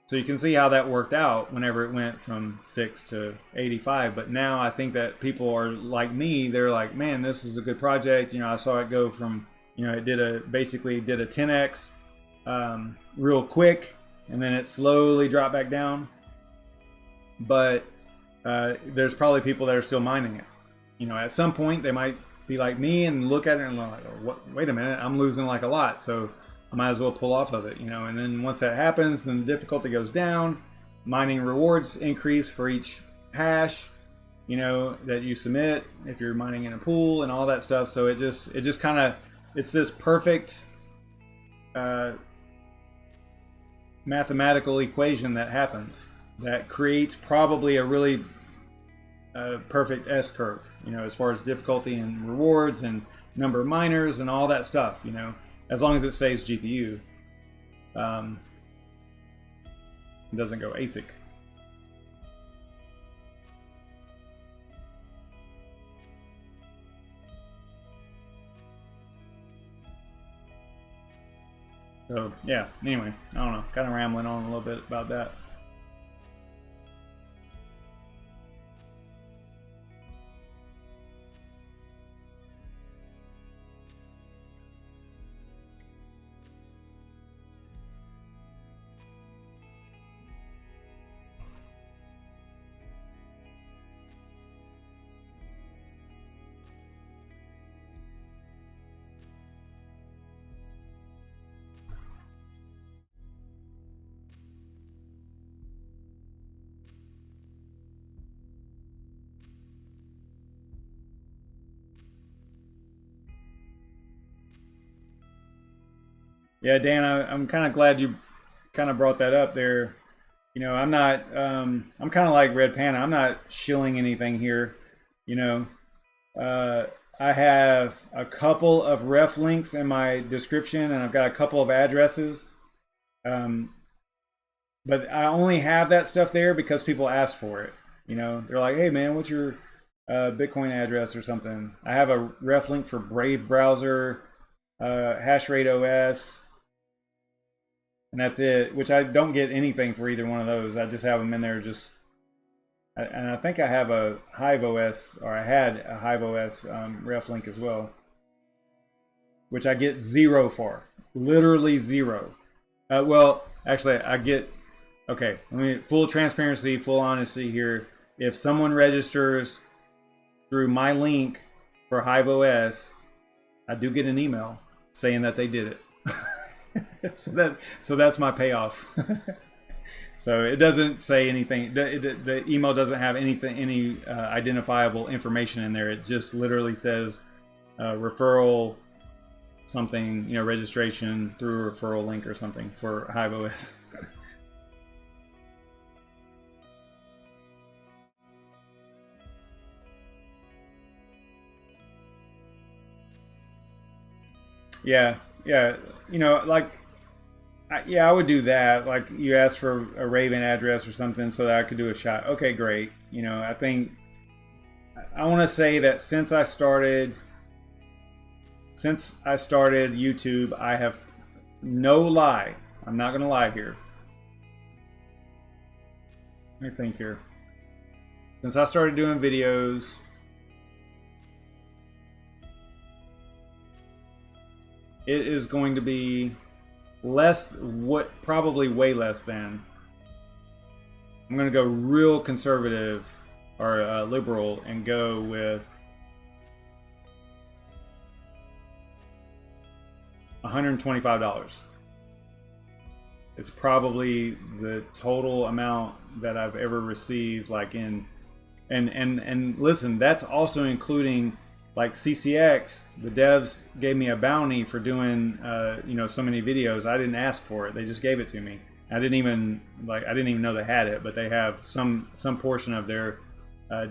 So you can see how that worked out whenever it went from 6 to 85. But now I think that people are like me. They're like, man, this is a good project. You know, I saw it go from, you know, it basically did a 10x real quick, and then it slowly dropped back down. But there's probably people that are still mining it. You know, at some point they might be like me and look at it and like, oh, wait a minute, I'm losing like a lot. So I might as well pull off of it, you know. And then once that happens, then the difficulty goes down. Mining rewards increase for each hash, you know, that you submit if you're mining in a pool and all that stuff. So it just kind of, it's this perfect mathematical equation that happens that creates probably a really perfect S-curve, you know, as far as difficulty and rewards and number of miners and all that stuff, you know. As long as it stays GPU, it doesn't go ASIC. So yeah, anyway, I don't know, kind of rambling on a little bit about that. Yeah, Dan, I'm kind of glad you kind of brought that up there. You know, I'm not, I'm kind of like Red Panda. I'm not shilling anything here. You know, I have a couple of ref links in my description, and I've got a couple of addresses. But I only have that stuff there because people ask for it. You know, they're like, hey, man, what's your Bitcoin address or something? I have a ref link for Brave Browser, Hashrate OS, and that's it, which I don't get anything for either one of those. I just have them in there just, and I think I have a Hive OS, or I had a Hive OS ref link as well, which I get 0 for, literally 0. Well, actually I get, okay, let me, full transparency, full honesty here. If someone registers through my link for Hive OS, I do get an email saying that they did it. so that's my payoff. So it doesn't say anything. The email doesn't have any identifiable information in there. It just literally says referral something, you know, registration through a referral link or something for Hive OS. Yeah, you know, like, yeah, I would do that. Like, you ask for a Raven address or something so that I could do a shot. Okay, great. You know, I think, I want to say that since I started YouTube, I have, no lie, I'm not going to lie here. Let me think here. Since I started doing videos, it is going to be less, probably way less than. I'm going to go real conservative or liberal and go with $125. It's probably the total amount that I've ever received, like in, and listen, that's also including, like, CCX, the devs gave me a bounty for doing, you know, so many videos. I didn't ask for it; they just gave it to me. I didn't even know they had it, but they have some portion of their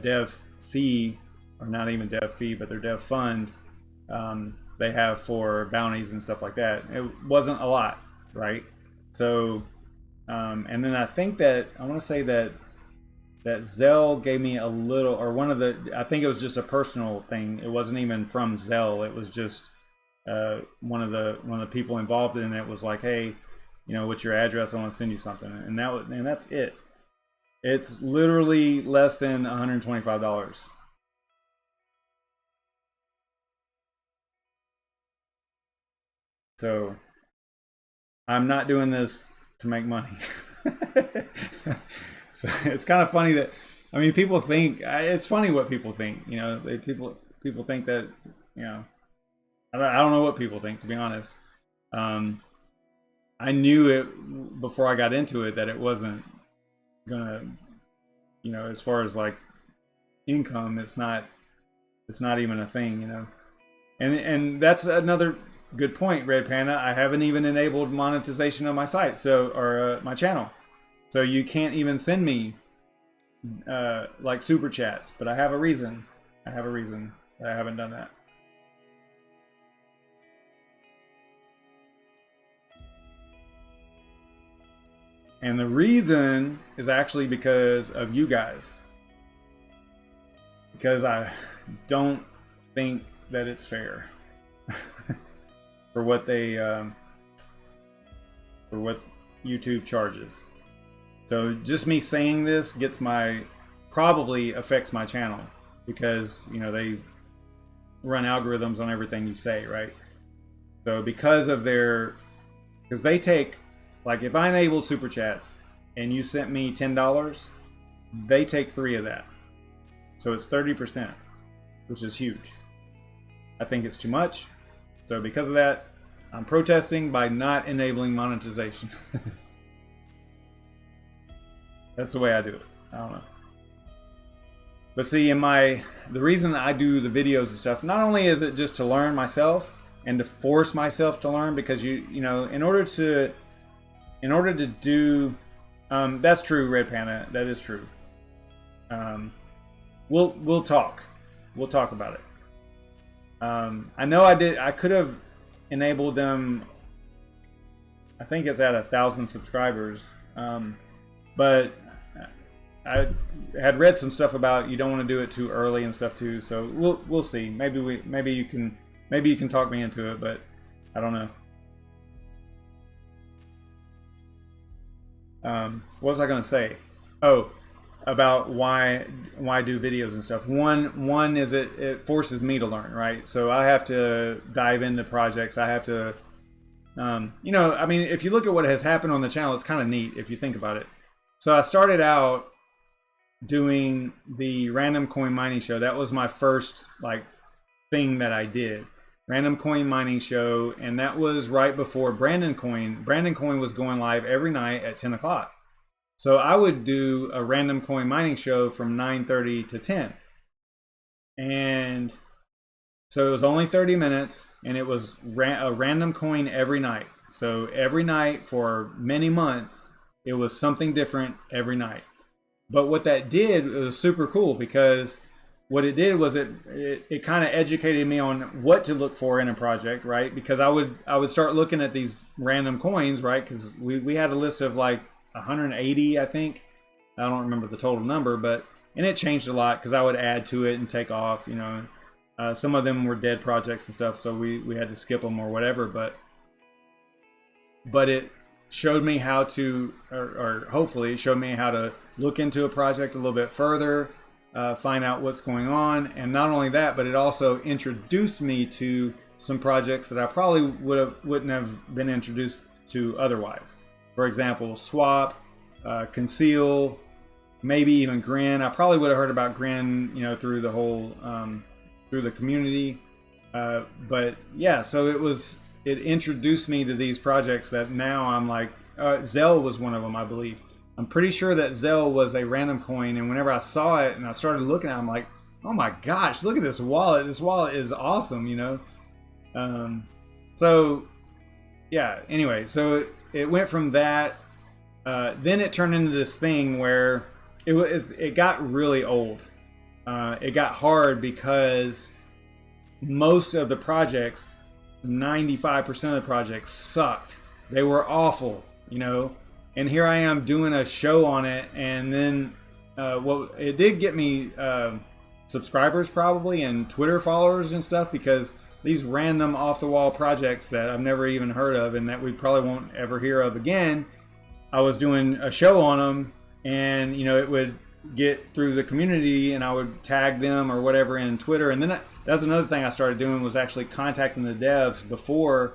dev fee, or not even dev fee, but their dev fund. They have for bounties and stuff like that. It wasn't a lot, right? So, and then I think that I want to say that Zell gave me a little, or one of the, I think it was just a personal thing. It wasn't even from Zell. It was just one of the people involved in it was like, hey, you know, what's your address? I want to send you something, and that's it. It's literally less than $125. So I'm not doing this to make money. So it's kind of funny that, I mean, people think, it's funny what people think, you know, people think that, you know, I don't know what people think, to be honest. I knew it before I got into it that it wasn't gonna, you know, as far as like income, it's not even a thing, you know. And that's another good point, Red Panda. I haven't even enabled monetization on my site, so, or my channel. So you can't even send me like super chats, but I have a reason. I haven't done that. And the reason is actually because of you guys. Because I don't think that it's fair for what they for what YouTube charges. So just me saying this probably affects my channel, because, you know, they run algorithms on everything you say, right? So because they take, like, if I enable super chats and you sent me $10, they take 3 of that. So it's 30%, which is huge. I think it's too much. So because of that, I'm protesting by not enabling monetization. That's the way I do it. I don't know. But see, the reason I do the videos and stuff, not only is it just to learn myself and to force myself to learn, because you know, in order to do, that's true, Red Panda. That is true. We'll talk about it. I know I could have enabled them. I think it's at 1,000 subscribers, but I had read some stuff about you don't want to do it too early and stuff too. So we'll see. Maybe you can talk me into it, but I don't know. What was I going to say? Oh, about why do videos and stuff. One is it forces me to learn, right? So I have to dive into projects. I have to, you know, I mean, if you look at what has happened on the channel, it's kind of neat if you think about it. So I started out doing the random coin mining show. That was my first like thing that I did. Random coin mining show, and that was right before Brandon Coin. Brandon Coin was going live every night at 10 o'clock. So I would do a random coin mining show from 9:30 to 10. And so it was only 30 minutes, and it was a random coin every night. So every night for many months, it was something different every night. But what that did, it was super cool, because what it did was it kind of educated me on what to look for in a project, right? Because I would start looking at these random coins, right? Because we had a list of like 180, I think. I don't remember the total number, and it changed a lot because I would add to it and take off, you know. Some of them were dead projects and stuff, so we had to skip them or whatever. But it showed me how to, or hopefully showed me how to look into a project a little bit further, find out what's going on. And not only that, but it also introduced me to some projects that I probably wouldn't have been introduced to otherwise. For example, Swap, Conceal, maybe even Grin. I probably would have heard about Grin, you know, through the whole, through the community. But yeah, so it introduced me to these projects that now I'm like, Zel was one of them, I believe. I'm pretty sure that Zel was a random coin, and whenever I saw it and I started looking at it, I'm like, oh my gosh, look at this wallet. This wallet is awesome, you know? So yeah, anyway, so it went from that. Then it turned into this thing where it got really old. It got hard because most of the projects, 95% of the projects sucked. They were awful, you know. And here I am doing a show on it, and then it did get me subscribers probably and Twitter followers and stuff, because these random off-the-wall projects that I've never even heard of and that we probably won't ever hear of again. I was doing a show on them, and you know, it would get through the community, and I would tag them or whatever in Twitter. And then that's another thing I started doing, was actually contacting the devs before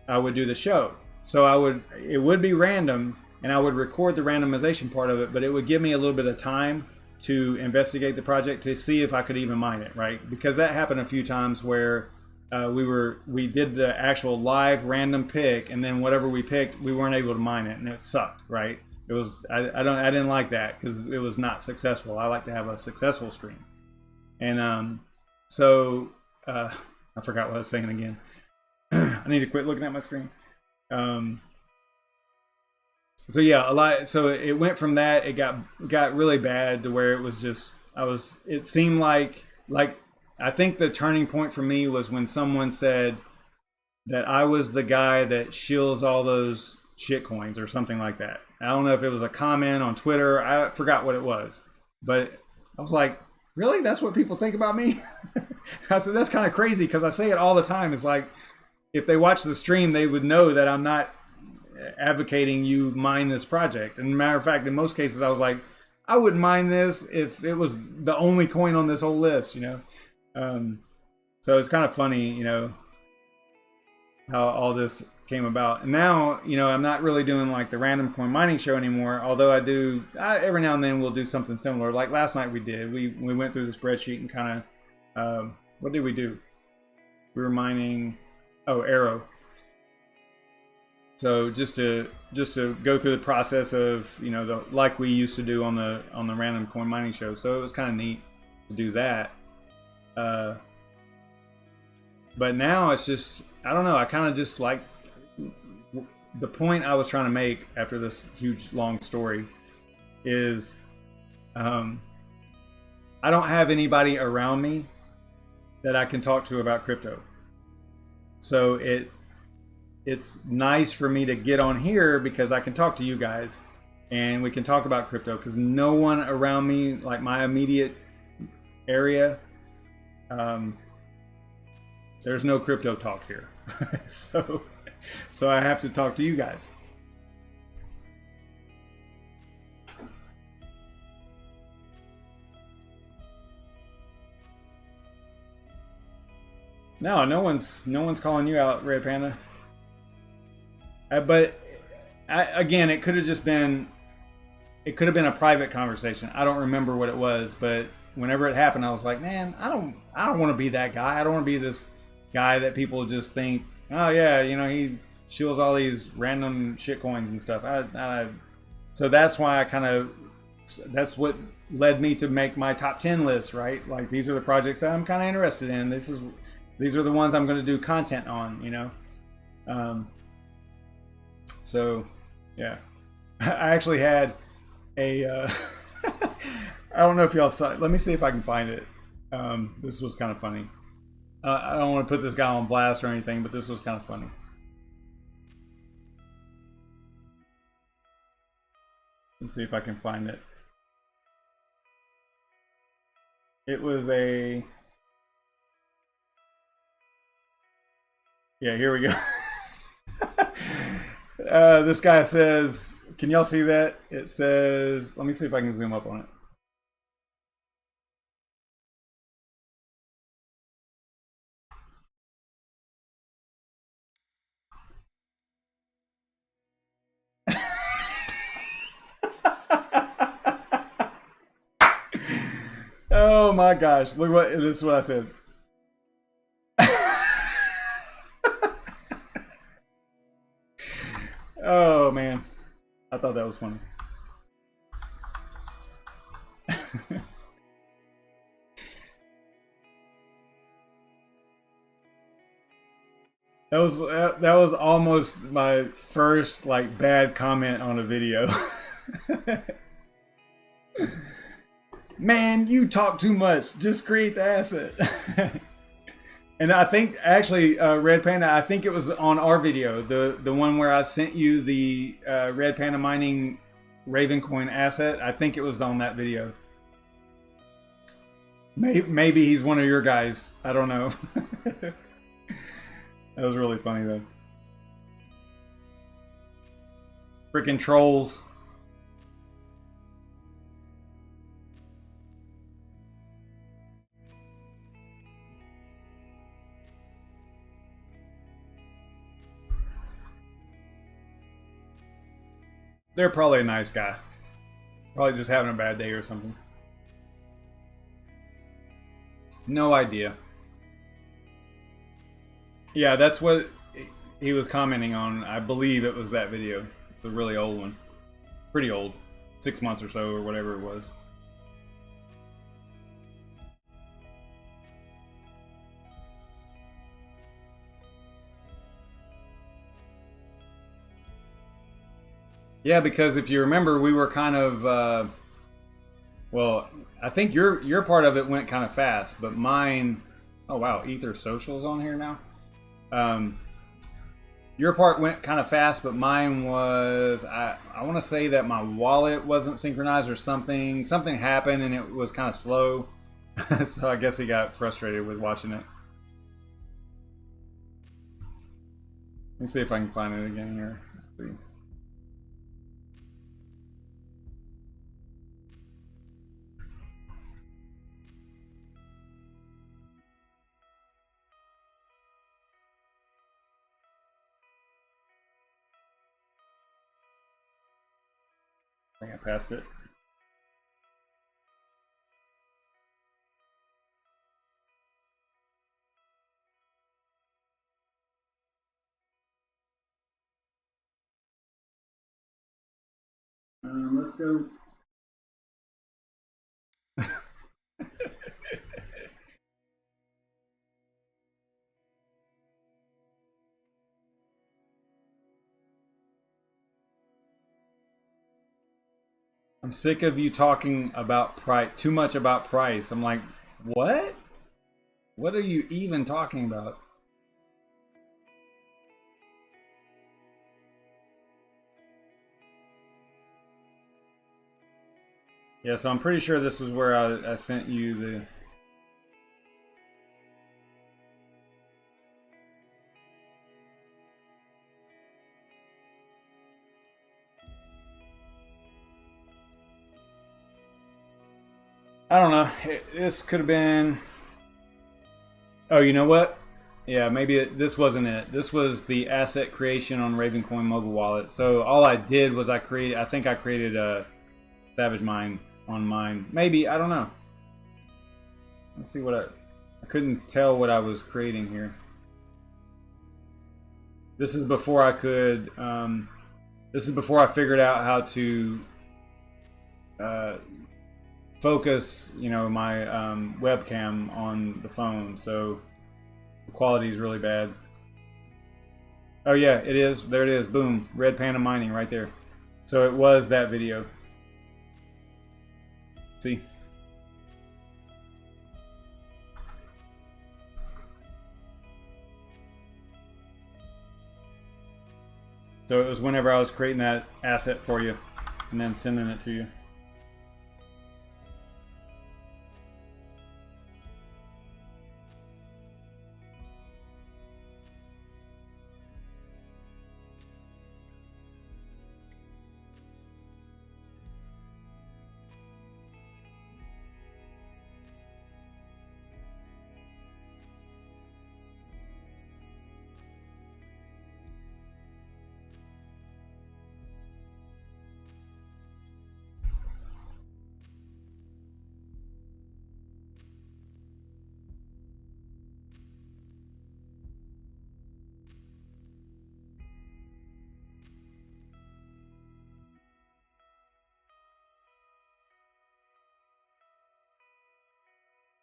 I would do the show. So it would be random, and I would record the randomization part of it, but it would give me a little bit of time to investigate the project to see if I could even mine it, right? Because that happened a few times where we did the actual live random pick, and then whatever we picked, we weren't able to mine it, and it sucked, right? It was I didn't like that because it was not successful. I like to have a successful stream, and I forgot what I was saying again. I need to quit looking at my screen. So yeah, so it went from that, it got really bad to where it was just, it seemed like I think the turning point for me was when someone said that I was the guy that shills all those shit coins or something like that. I don't know if it was a comment on Twitter, I forgot what it was, but I was like, really? That's what people think about me? I said, that's kind of crazy, because I say it all the time. It's like, if they watch the stream, they would know that I'm not advocating you mine this project. And matter of fact, in most cases, I was like, I wouldn't mind this if it was the only coin on this whole list, you know? So it's kind of funny, you know, how all this came about. And now, you know, I'm not really doing like the random coin mining show anymore, although every now and then we'll do something similar. Like last night we went through the spreadsheet and kind of, what did we do? We were mining, Arrow. So just to go through the process of, you know, like we used to do on the random coin mining show. So it was kind of neat to do that. But now it's just, I don't know, I kind of just like, the point I was trying to make after this huge long story is, I don't have anybody around me that I can talk to about crypto. So it's nice for me to get on here because I can talk to you guys and we can talk about crypto, because no one around me, like my immediate area, there's no crypto talk here. so I have to talk to you guys. No one's calling you out, Red Panda. Again, it could have just been, it could have been a private conversation. I don't remember what it was, but whenever it happened, I was like, man, I don't want to be that guy. I don't want to be this guy that people just think, oh yeah, you know, he shills all these random shit coins and stuff. So that's why that's what led me to make my top 10 list, right? Like, these are the projects that I'm kind of interested in. These are the ones I'm going to do content on, you know? So yeah, I actually had I don't know if y'all saw it. Let me see if I can find it. This was kind of funny. I don't want to put this guy on blast or anything, but this was kind of funny. Let's see if I can find it. It was yeah, here we go. This guy says, can y'all see that? It says, let me see if I can zoom up on it. Oh my gosh, look what, this is what I said. Oh man, I thought that was funny. That was almost my first like bad comment on a video. Man, you talk too much. Just create the asset. And I think actually, Red Panda, I think it was on our video, the one where I sent you the Red Panda mining Ravencoin asset. I think it was on that video. Maybe he's one of your guys. I don't know. That was really funny though. Freaking trolls. They're probably a nice guy. Probably just having a bad day or something. No idea. Yeah, that's what he was commenting on. I believe it was that video. The really old one. Pretty old. 6 months or so or whatever it was. Yeah, because if you remember, we were kind of, well, I think your part of it went kind of fast, but mine, oh wow, Ether Social's on here now. Your part went kind of fast, but mine was, I want to say that my wallet wasn't synchronized or something. Something happened and it was kind of slow. So I guess he got frustrated with watching it. Let me see if I can find it again here. Let's see. I think I passed it. Let's go. I'm sick of you talking about price, too much about price. I'm like, what? What are you even talking about? Yeah, so I'm pretty sure this was where I sent you the... I don't know. This could have been... Oh, you know what? Yeah, maybe this wasn't it. This was the asset creation on Ravencoin mobile wallet. So all I did was I think I created a Savage Mine on mine. Maybe, I don't know. Let's see what I couldn't tell what I was creating here. This is before I could, this is before I figured out how to focus, you know, my webcam on the phone. So the quality is really bad. Oh yeah, it is. There it is. Boom. Red Panda Mining right there. So it was that video. See? So it was whenever I was creating that asset for you and then sending it to you.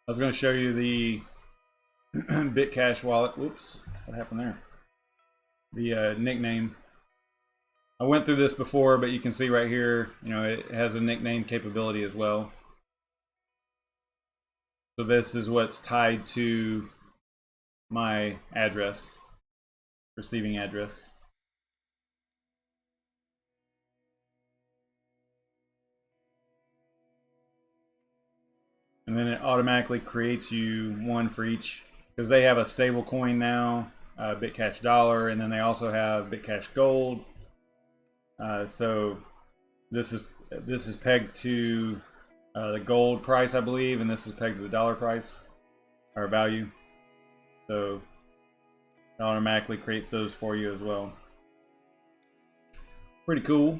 I was going to show you the BitCash wallet. Whoops, what happened there? The nickname. I went through this before, but you can see right here, you know, it has a nickname capability as well. So this is what's tied to my address, receiving address. And then it automatically creates you one for each, because they have a stable coin now. BITCASH dollar, and then they also have BITCASH gold. So this is pegged to the gold price, I believe, and this is pegged to the dollar price or value. So it automatically creates those for you as well. Pretty cool.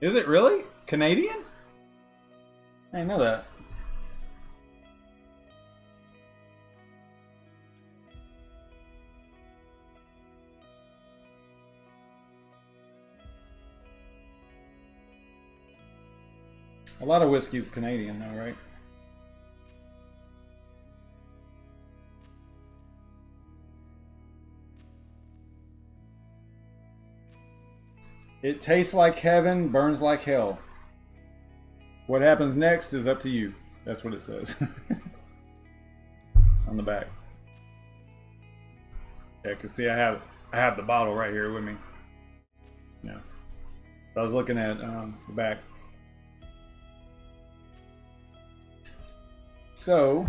Is it really Canadian? I didn't know that. A lot of whiskey is Canadian though, right? It tastes like heaven, burns like hell. What happens next is up to you. That's what it says on the back. Yeah, cause see, I have the bottle right here with me. Yeah, so I was looking at the back. So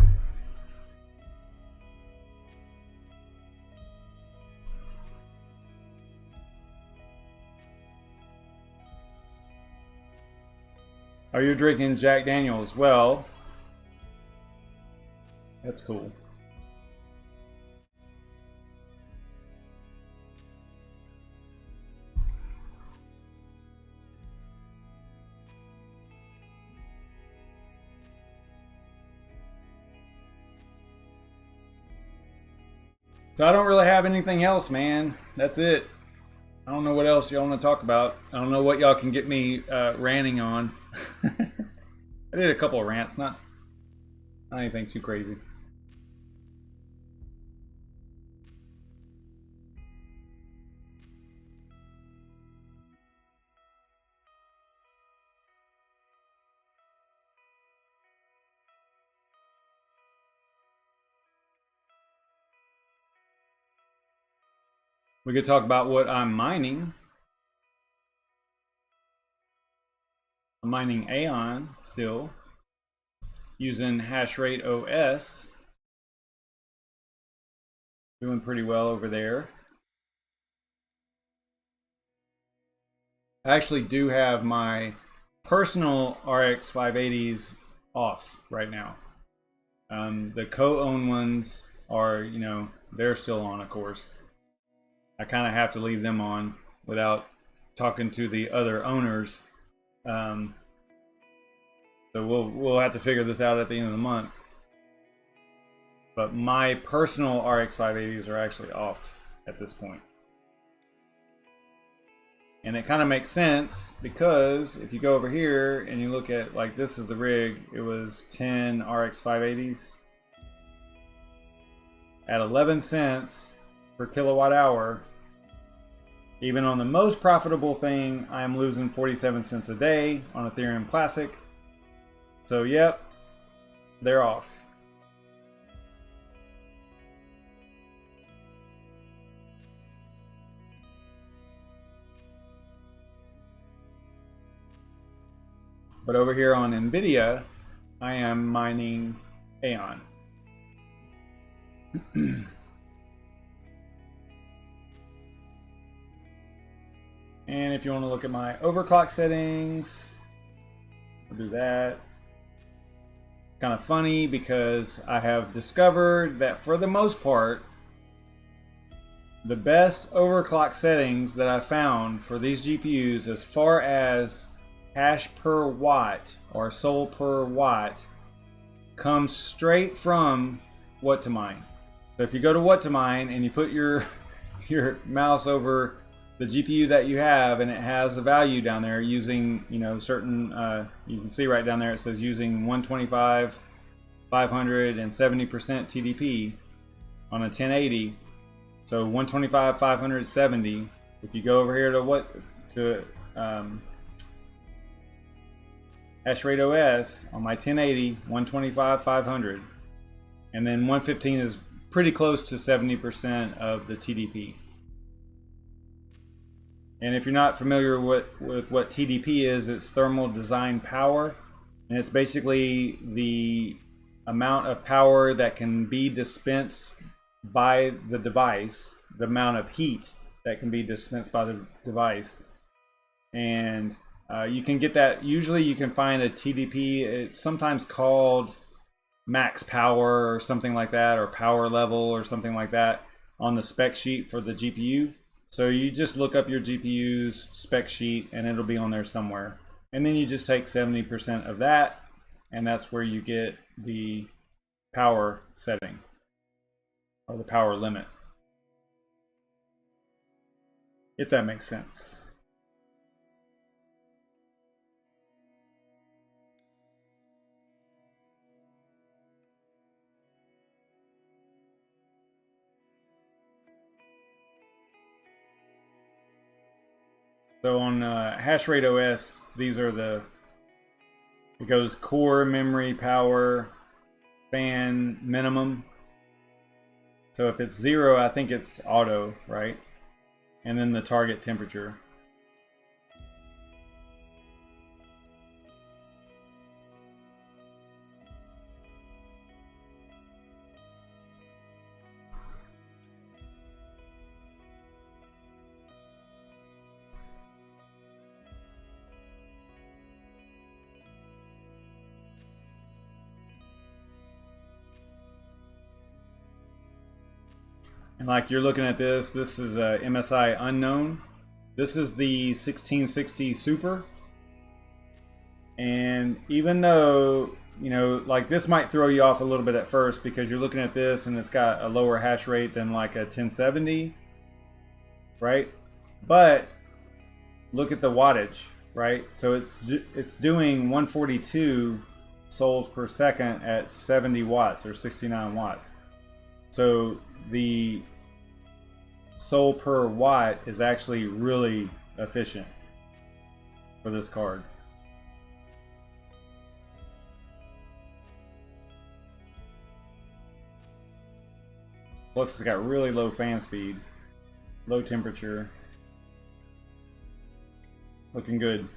are you drinking Jack Daniels? Well, that's cool. So I don't really have anything else, man. That's it. I don't know what else y'all want to talk about. I don't know what y'all can get me ranting on. I did a couple of rants, not anything too crazy. We could talk about what I'm mining. I'm mining Aeon still, using hashrate OS. Doing pretty well over there. I actually do have my personal RX 580s off right now. The co-owned ones are, you know, they're still on, of course. I kind of have to leave them on without talking to the other owners. So we'll have to figure this out at the end of the month. But my personal RX 580s are actually off at this point. And it kind of makes sense because if you go over here and you look at, like, this is the rig, it was 10 RX 580s at 11 cents per kilowatt hour. Even on the most profitable thing, I am losing 47 cents a day on Ethereum Classic. So yep, they're off. But over here on NVIDIA, I am mining Aeon. And if you want to look at my overclock settings, I'll do that. Kind of funny because I have discovered that for the most part, the best overclock settings that I found for these GPUs as far as hash per watt or sol per watt comes straight from what to mine. So if you go to what to mine and you put your mouse over the GPU that you have and it has a value down there using, you know, certain, you can see right down there it says using 125, 500, and 70% TDP on a 1080. So 125, 500, 70. If you go over here to hashrate OS on my 1080, 125, 500, and then 115 is pretty close to 70% of the TDP. And if you're not familiar with what TDP is, it's thermal design power. And it's basically the amount of power that can be dispensed by the device, the amount of heat that can be dispensed by the device. And you can get that, usually you can find a TDP, it's sometimes called max power or something like that, or power level or something like that on the spec sheet for the GPU. So you just look up your GPU's spec sheet and it'll be on there somewhere. And then you just take 70% of that, and that's where you get the power setting or the power limit, if that makes sense. So on hash rate OS, these are the, it goes core, memory, power, fan, minimum. So if it's 0, I think it's auto, right? And then the target temperature. And like you're looking at this, this is a MSI unknown. This is the 1660 Super. And even though, you know, like this might throw you off a little bit at first because you're looking at this and it's got a lower hash rate than like a 1070, right? But look at the wattage, right? So it's doing 142 souls per second at 70 watts or 69 watts. So the soul per watt is actually really efficient for this card. Plus it's got really low fan speed, low temperature, looking good.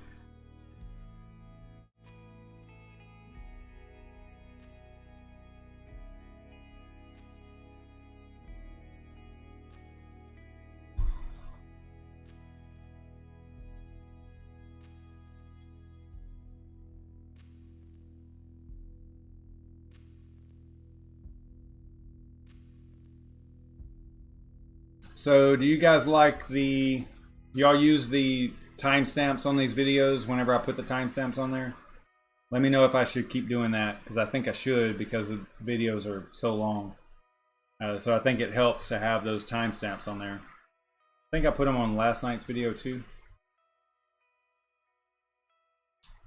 So do you guys like the, y'all use the timestamps on these videos whenever I put the timestamps on there? Let me know if I should keep doing that, because I think I should, because the videos are so long. So I think it helps to have those timestamps on there. I think I put them on last night's video too.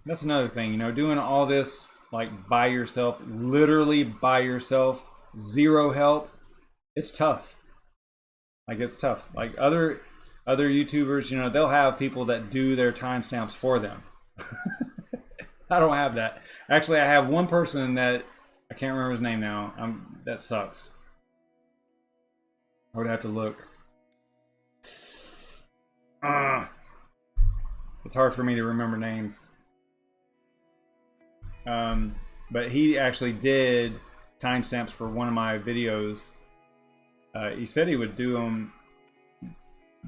That's another thing, you know, doing all this like by yourself, literally by yourself, zero help, it's tough. Like it's tough. Like other YouTubers, you know, they'll have people that do their timestamps for them. I don't have that. Actually, I have one person that I can't remember his name now. That sucks. I would have to look. It's hard for me to remember names. But he actually did timestamps for one of my videos. He said he would do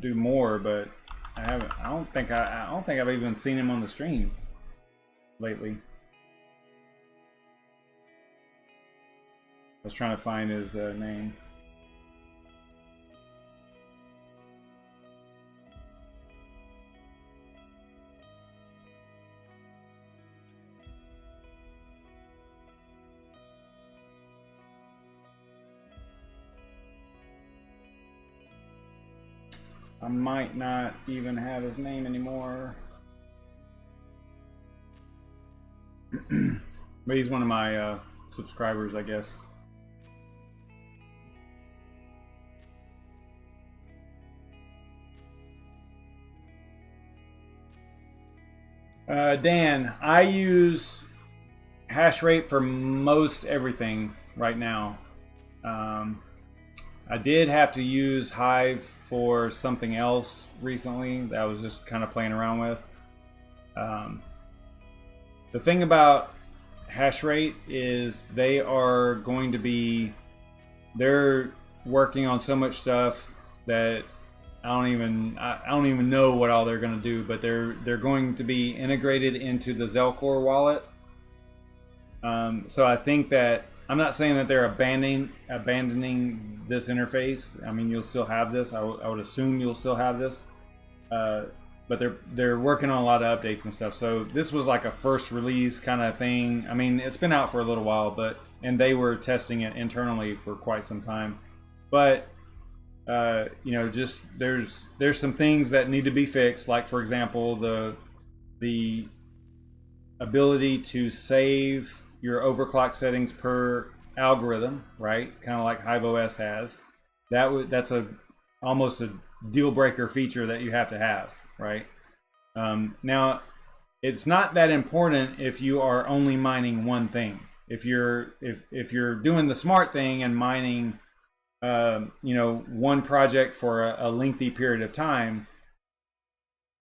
more, but I haven't. I don't think I've even seen him on the stream lately. I was trying to find his name. I might not even have his name anymore. But he's one of my subscribers, I guess. Dan, I use hash rate for most everything right now. I did have to use Hive for something else recently that I was just kind of playing around with. The thing about hash rate is they're working on so much stuff that I don't even know what all they're going to do, but they're going to be integrated into the ZELCORE wallet. So I think that, I'm not saying that they're abandoning this interface. I mean, you'll still have this. I would assume you'll still have this, but they're working on a lot of updates and stuff. So this was like a first release kind of thing. I mean, it's been out for a little while, and they were testing it internally for quite some time. But you know, just there's some things that need to be fixed. Like, for example, the ability to save your overclock settings per algorithm, right? Kind of like HiveOS has. That's almost a deal breaker feature that you have to have, right? Now, it's not that important if you are only mining one thing. If you're doing the smart thing and mining, you know, one project for a lengthy period of time,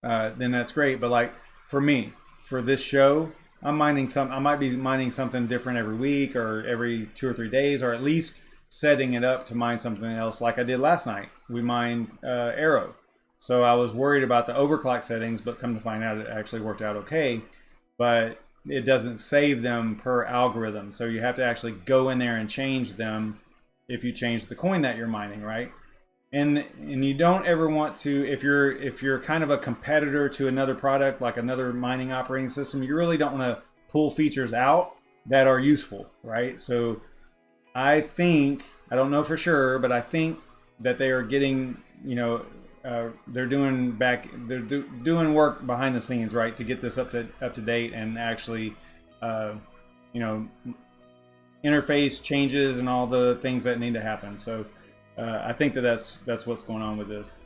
then that's great. But like for me, for this show, I might be mining something different every week or every 2 or 3 days, or at least setting it up to mine something else. Like I did last night, we mined Arrow. So I was worried about the overclock settings, but come to find out it actually worked out okay. But it doesn't save them per algorithm, so you have to actually go in there and change them if you change the coin that you're mining, right? And you don't ever want to, if you're kind of a competitor to another product, like another mining operating system, you really don't want to pull features out that are useful, right? So I think, I don't know for sure, but I think that they are getting, you know, they're doing work behind the scenes, right, to get this up to date and actually, you know, interface changes and all the things that need to happen. So I think that's what's going on with this.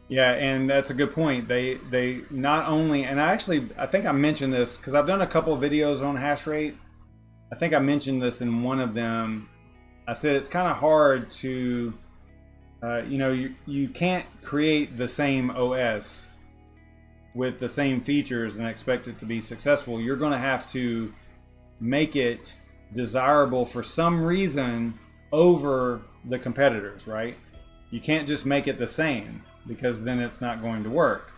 Yeah, and that's a good point. They not only, and I think I mentioned this because I've done a couple of videos on hash rate. I think I mentioned this in one of them. I said it's kind of hard to, you know, you can't create the same OS with the same features and expect it to be successful. You're going to have to make it desirable for some reason over the competitors, right? You can't just make it the same, because then it's not going to work.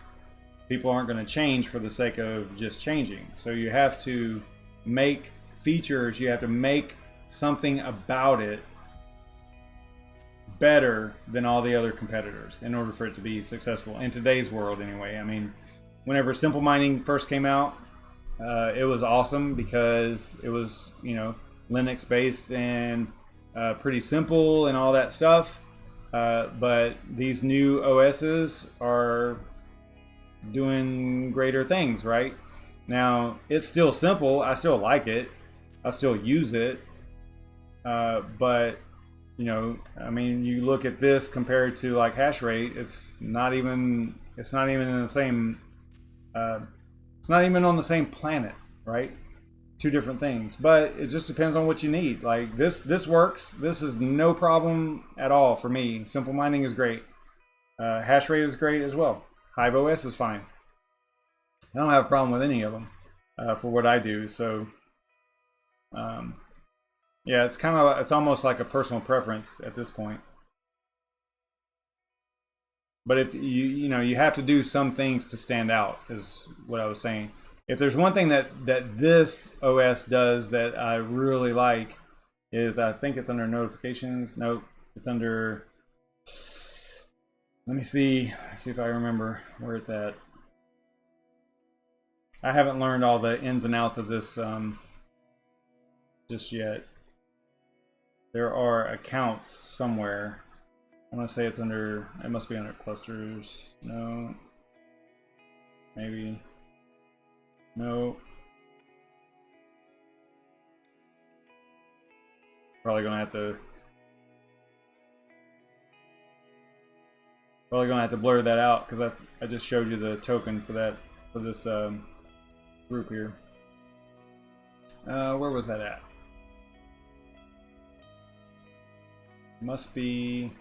People aren't going to change for the sake of just changing. So you have to make features, you have to make something about it better than all the other competitors in order for it to be successful in today's world anyway. I mean, whenever simple mining first came out, it was awesome because it was, you know, Linux based and pretty simple and all that stuff. But these new OSs are doing greater things, right? Now, it's still simple. I still like it. I still use it. But, you know, I mean, you look at this compared to like hash rate, it's not even in the same, it's not even on the same planet, right? Two different things, but it just depends on what you need. Like this works. This is no problem at all for me. Simple mining is great. Hash rate is great as well. HiveOS is fine. I don't have a problem with any of them for what I do. So yeah, it's almost like a personal preference at this point. But if you know, you have to do some things to stand out, is what I was saying. If there's one thing that this OS does that I really like, is I think it's under notifications. Nope, it's under, let me see if I remember where it's at. I haven't learned all the ins and outs of this just yet. There are accounts somewhere. I want to say it's under, it must be under clusters. No, maybe. No. Probably gonna have to blur that out because I just showed you the token for that for this group here. Where was that at? Must be.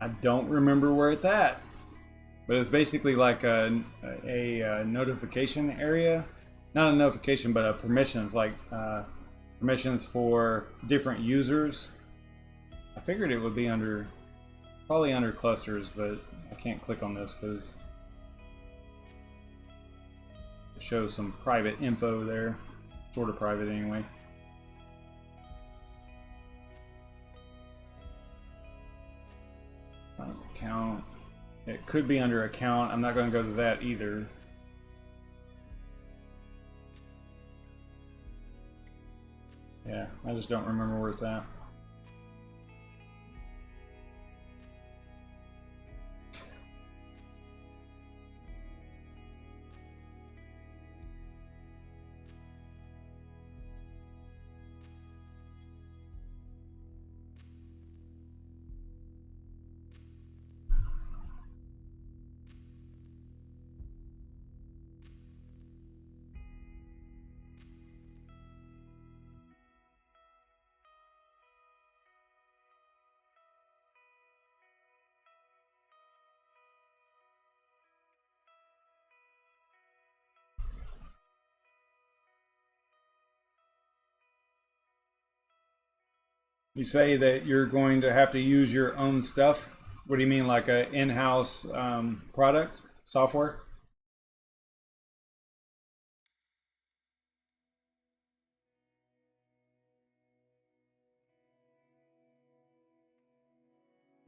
I don't remember where it's at, but it's basically like a notification area. Not a notification, but a permissions, like permissions for different users. I figured it would be under, probably under clusters, but I can't click on this because it shows some private info there. Sort of private anyway. Account. It could be under account. I'm not going to go to that either. Yeah, I just don't remember where it's at. You say that you're going to have to use your own stuff. What do you mean, like a in-house product, software?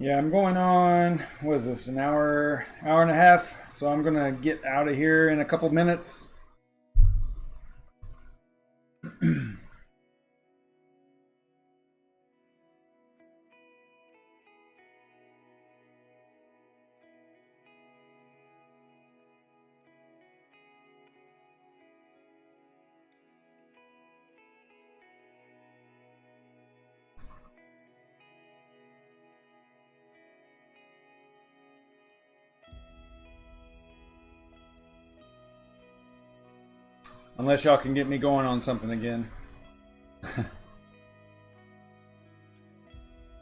Yeah, I'm going on, what is this, an hour and a half? So I'm gonna get out of here in a couple minutes. Unless y'all can get me going on something again.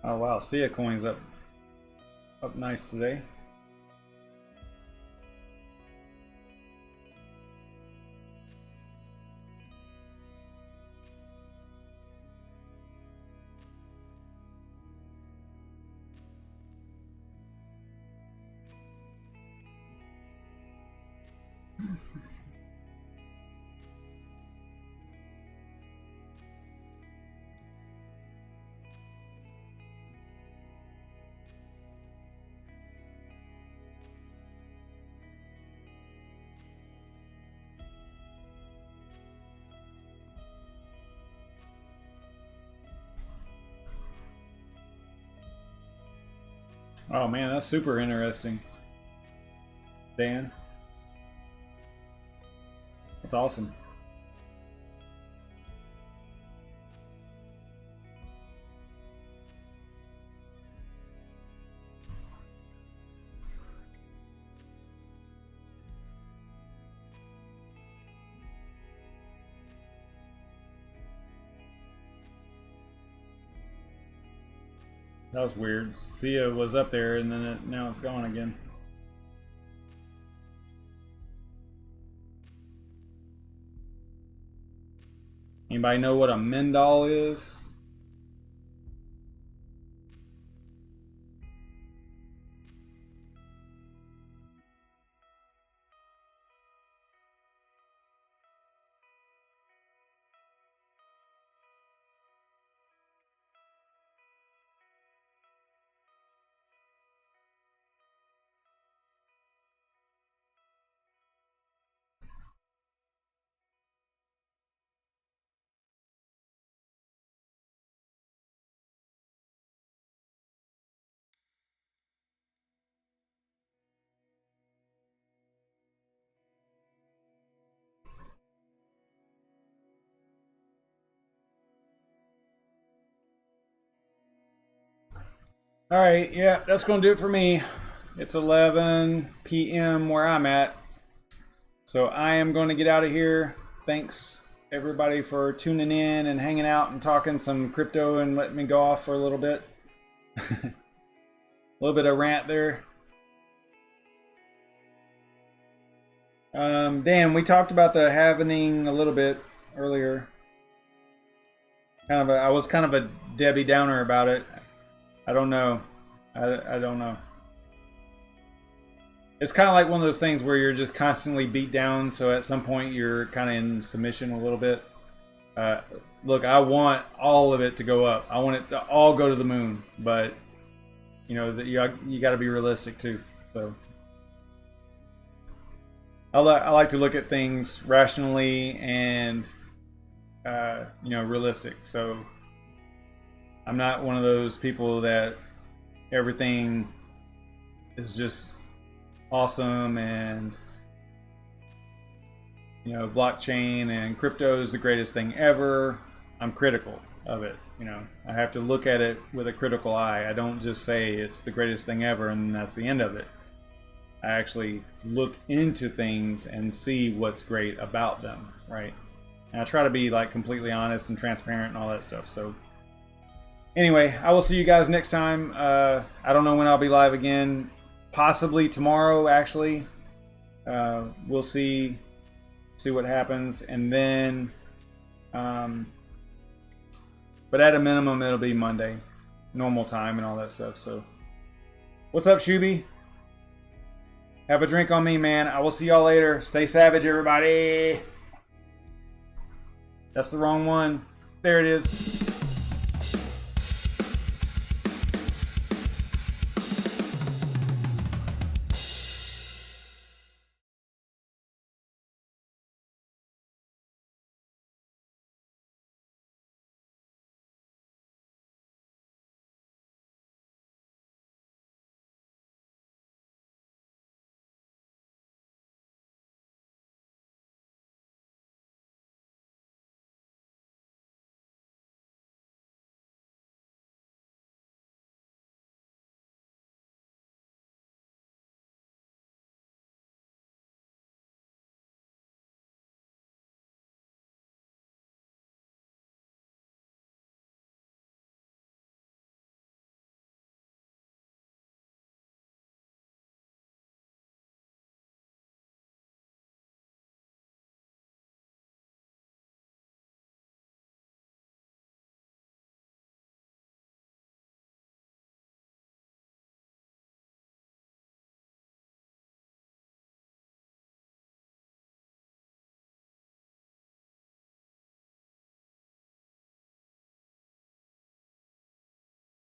Oh wow, Sia coins up nice today. Oh man, that's super interesting, Dan. That's awesome. That was weird. Sia was up there and then now it's gone again. Anybody know what a Mendal is? All right, yeah, that's gonna do it for me. It's 11 p.m. where I'm at, so I am going to get out of here. Thanks everybody for tuning in and hanging out and talking some crypto and letting me go off for a little bit. A little bit of rant there. Dan, we talked about the halvening a little bit earlier. I was kind of a Debbie Downer about it. I don't know. I don't know. It's kind of like one of those things where you're just constantly beat down, so at some point you're kind of in submission a little bit. Look, I want all of it to go up. I want it to all go to the moon, but you know that you got to be realistic too. So I like to look at things rationally and you know, realistic. So I'm not one of those people that everything is just awesome and you know, blockchain and crypto is the greatest thing ever. I'm critical of it. You know, I have to look at it with a critical eye. I don't just say it's the greatest thing ever and that's the end of it. I actually look into things and see what's great about them, right? And I try to be like completely honest and transparent and all that stuff. So anyway, I will see you guys next time. I don't know when I'll be live again. Possibly tomorrow, actually. We'll see what happens. And then, but at a minimum, it'll be Monday. Normal time and all that stuff. So what's up, Shuby? Have a drink on me, man. I will see y'all later. Stay savage, everybody. That's the wrong one. There it is.